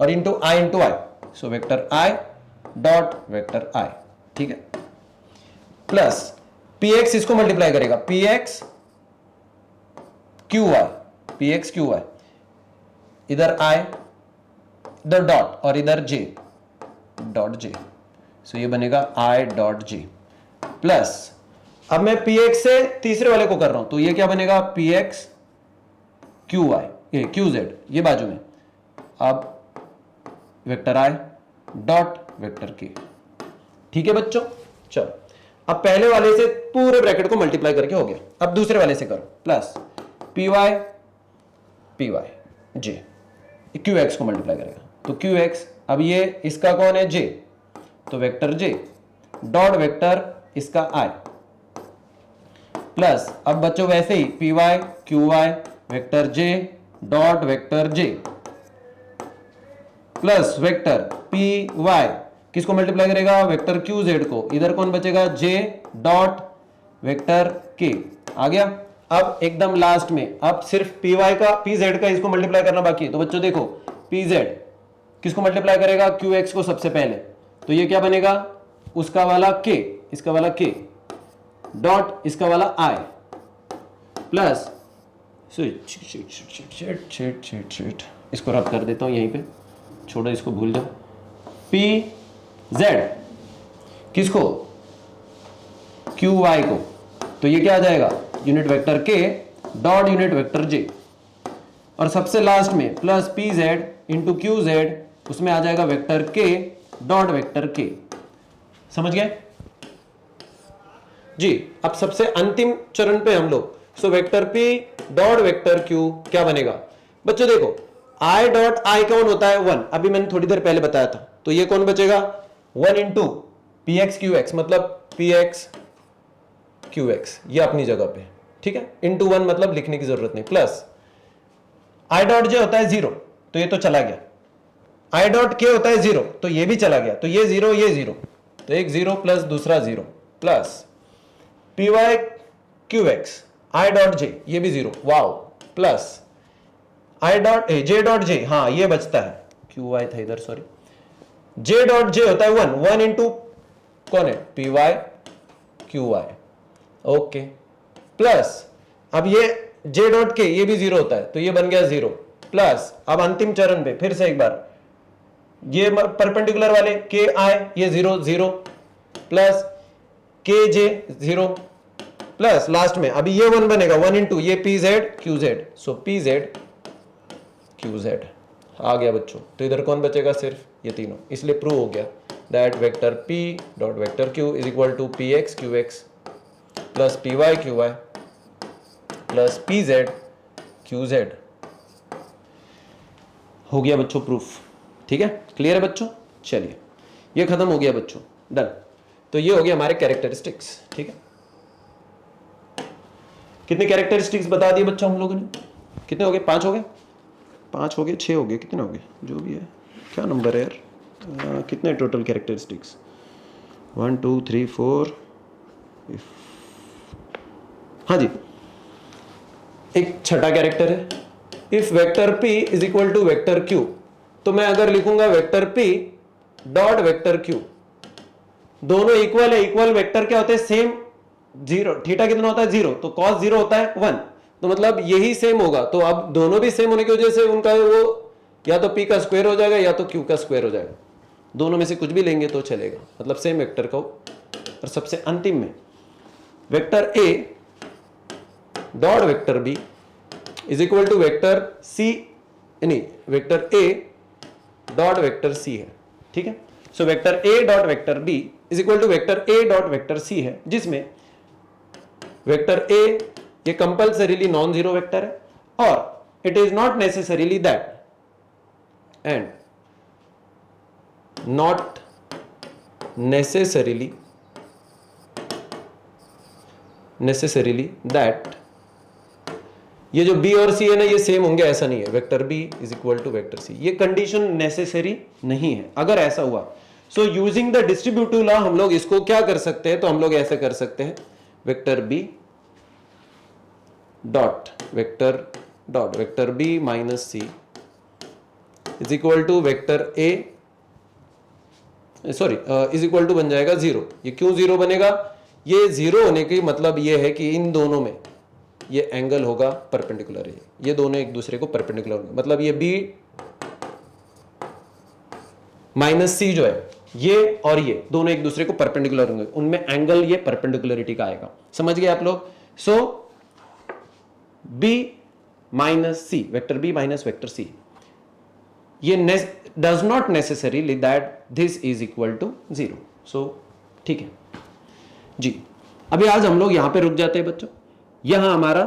और into I into I, so vector I dot vector I, ठीक है, प्लस Px इसको मल्टीप्लाई करेगा, Px Qy, इधर I, इधर डॉट और इधर J डॉट J, सो ये बनेगा I डॉट J प्लस, अब मैं Px से तीसरे वाले को कर रहा हूं, तो ये क्या बनेगा Px Qy, ये Qz ये बाजू में, अब vector I dot vector K, ठीक है बच्चों। चलो अब पहले वाले से पूरे ब्रैकेट को मल्टीप्लाई करके हो गया, अब दूसरे वाले से करो, प्लस Py J, Qx को मल्टीप्लाई करेगा, तो Qx, अब ये इसका कौन है J, तो वेक्टर j डॉट वेक्टर इसका i प्लस, अब बच्चों वैसे ही py qy vector j dot vector j plus vector py किसको मल्टीप्लाई करेगा, वेक्टर qz को, इधर कौन बचेगा, j डॉट वेक्टर k। आ गया। अब एकदम लास्ट में अब सिर्फ py का pz का इसको मल्टीप्लाई करना बाकी है। तो बच्चों देखो pz किसको मल्टीप्लाई करेगा, qx को सबसे पहले, तो ये क्या बनेगा, उसका वाला k, इसका वाला k डॉट इसका वाला i प्लस इसको रब कर देता हूं यहीं पे, छोड़ो इसको, भूल जाओ, pz किसको, qy को, तो ये क्या आ जाएगा, unit vector k dot unit vector j, और सबसे लास्ट में प्लस pz इंटू qz, उसमें आ जाएगा vector k dot vector k। समझ गए जी। अब सबसे अंतिम चरण पे हम लोग, so vector p dot vector q क्या बनेगा, बच्चों देखो i डॉट i कौन होता है, 1, अभी मैंने थोड़ी देर पहले बताया था, तो ये कौन बचेगा, 1 इंटू px qx, मतलब px qx, ये अपनी जगह पे, ठीक है, इंटू 1 मतलब लिखने की जरूरत नहीं, प्लस i डॉट j होता है 0, तो ये तो चला गया, i डॉट k होता है 0, तो ये भी चला गया, तो ये 0 ये 0, तो एक 0 प्लस दूसरा 0, plus py qx i dot j, ये भी 0, wow, plus i dot j dot j, हाँ ये बचता है, qy था इधर, सॉरी, j डॉट j होता है 1 इंटू कौन है, py qy, ओके, प्लस अब ये j डॉट k ये भी 0 होता है, तो ये बन गया 0, प्लस अब अंतिम चरण पे फिर से एक बार ये परपेंडिकुलर वाले k i ये 0 0 plus k j 0 plus last में अभी ये 1 बनेगा, 1 इंटू ये pz qz, सो pz qz आ गया बच्चों। तो इधर कौन बचेगा, सिर्फ ये तीनों, इसलिए प्रूव हो गया that vector p dot vector q is equal to px qx plus py qy plus pz qz। हो गया बच्चों प्रूफ, ठीक है, क्लियर है बच्चों। चलिए ये खत्म हो गया बच्चों, डन। तो ये हो गया हमारे कैरेक्टरिस्टिक्स, ठीक है। कितने कैरेक्टरिस्टिक्स बता दिए बच्चों हम लोगों ने, कितने हो गए, 5 हो गए, 5 हो गए, 6 हो गए, कितने हो गए, जो भी है, क्या नंबर है यार, कितने टोटल कैरेक्टरिस्टिक्स, 1 2 3 4, हाँ जी, एक छठा कैरेक्टर है, if vector p is equal to vector q, तो मैं अगर लिखूंगा vector p dot vector q, दोनों इक्वल है, इक्वल वेक्टर क्या होते हैं, सेम, 0, थीटा कितना होता है 0, तो cos 0 होता है 1, तो मतलब यही सेम होगा, तो अब दोनों भी सेम होने की वजह से उनका वो या तो p का स्क्वायर हो जाएगा या तो q का स्क्वायर हो जाएगा, दोनों में से कुछ भी लेंगे तो चलेगा, मतलब सेम वेक्टर का। और सबसे अंतिम में vector a dot vector b is equal to vector c, नहीं vector a dot vector c है, ठीक है। So vector a dot vector b is equal to vector a dot vector c है, जिसमें वेक्टर a ये compulsorily non zero vector है और it is not necessarily that and not necessarily that ये जो b और c है ना ये सेम होंगे, ऐसा नहीं है, vector b is equal to vector c, ये कंडीशन नेसेसरी नहीं है। अगर ऐसा हुआ so using the distributive law हम लोग इसको क्या कर सकते हैं, तो हम लोग ऐसे कर सकते हैं, vector b dot vector b minus c is equal to vector a, sorry is equal to बन जाएगा 0। ये क्यों 0 बनेगा, ये 0 होने की मतलब ये है कि इन दोनों में ये एंगल होगा परपेंडिकुलर, ये दोनों एक दूसरे को परपेंडिकुलर होंगे, मतलब ये b माइनस c जो है ये और ये दोनों एक दूसरे को परपेंडिकुलर होंगे, उनमें एंगल ये परपेंडिकुलरिटी का आएगा। समझ गए आप लोग। So b minus c, vector b minus vector c, ये does not necessarily that this is equal to 0। So ठीक है जी। अभी आज हम लोग यहां पे रुक जाते हैं बच्चों, यहां हमारा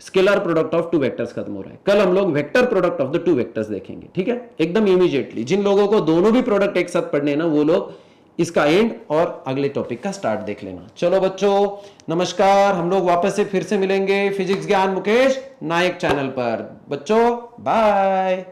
scalar product of two vectors खत्म हो रहा है। कल हम लोग vector product of the two vectors देखेंगे, ठीक है, एकदम इमीडिएटली। जिन लोगों को दोनों भी प्रोडक्ट एक साथ पढ़ने हैं ना, वो लोग इसका एंड और अगले टॉपिक का स्टार्ट देख लेना। चलो बच्चों नमस्कार, हम लोग वापस से फिर से मिलेंगे फिजिक्स ज्ञान मुकेश नायक चैनल पर। बच्चों बाय।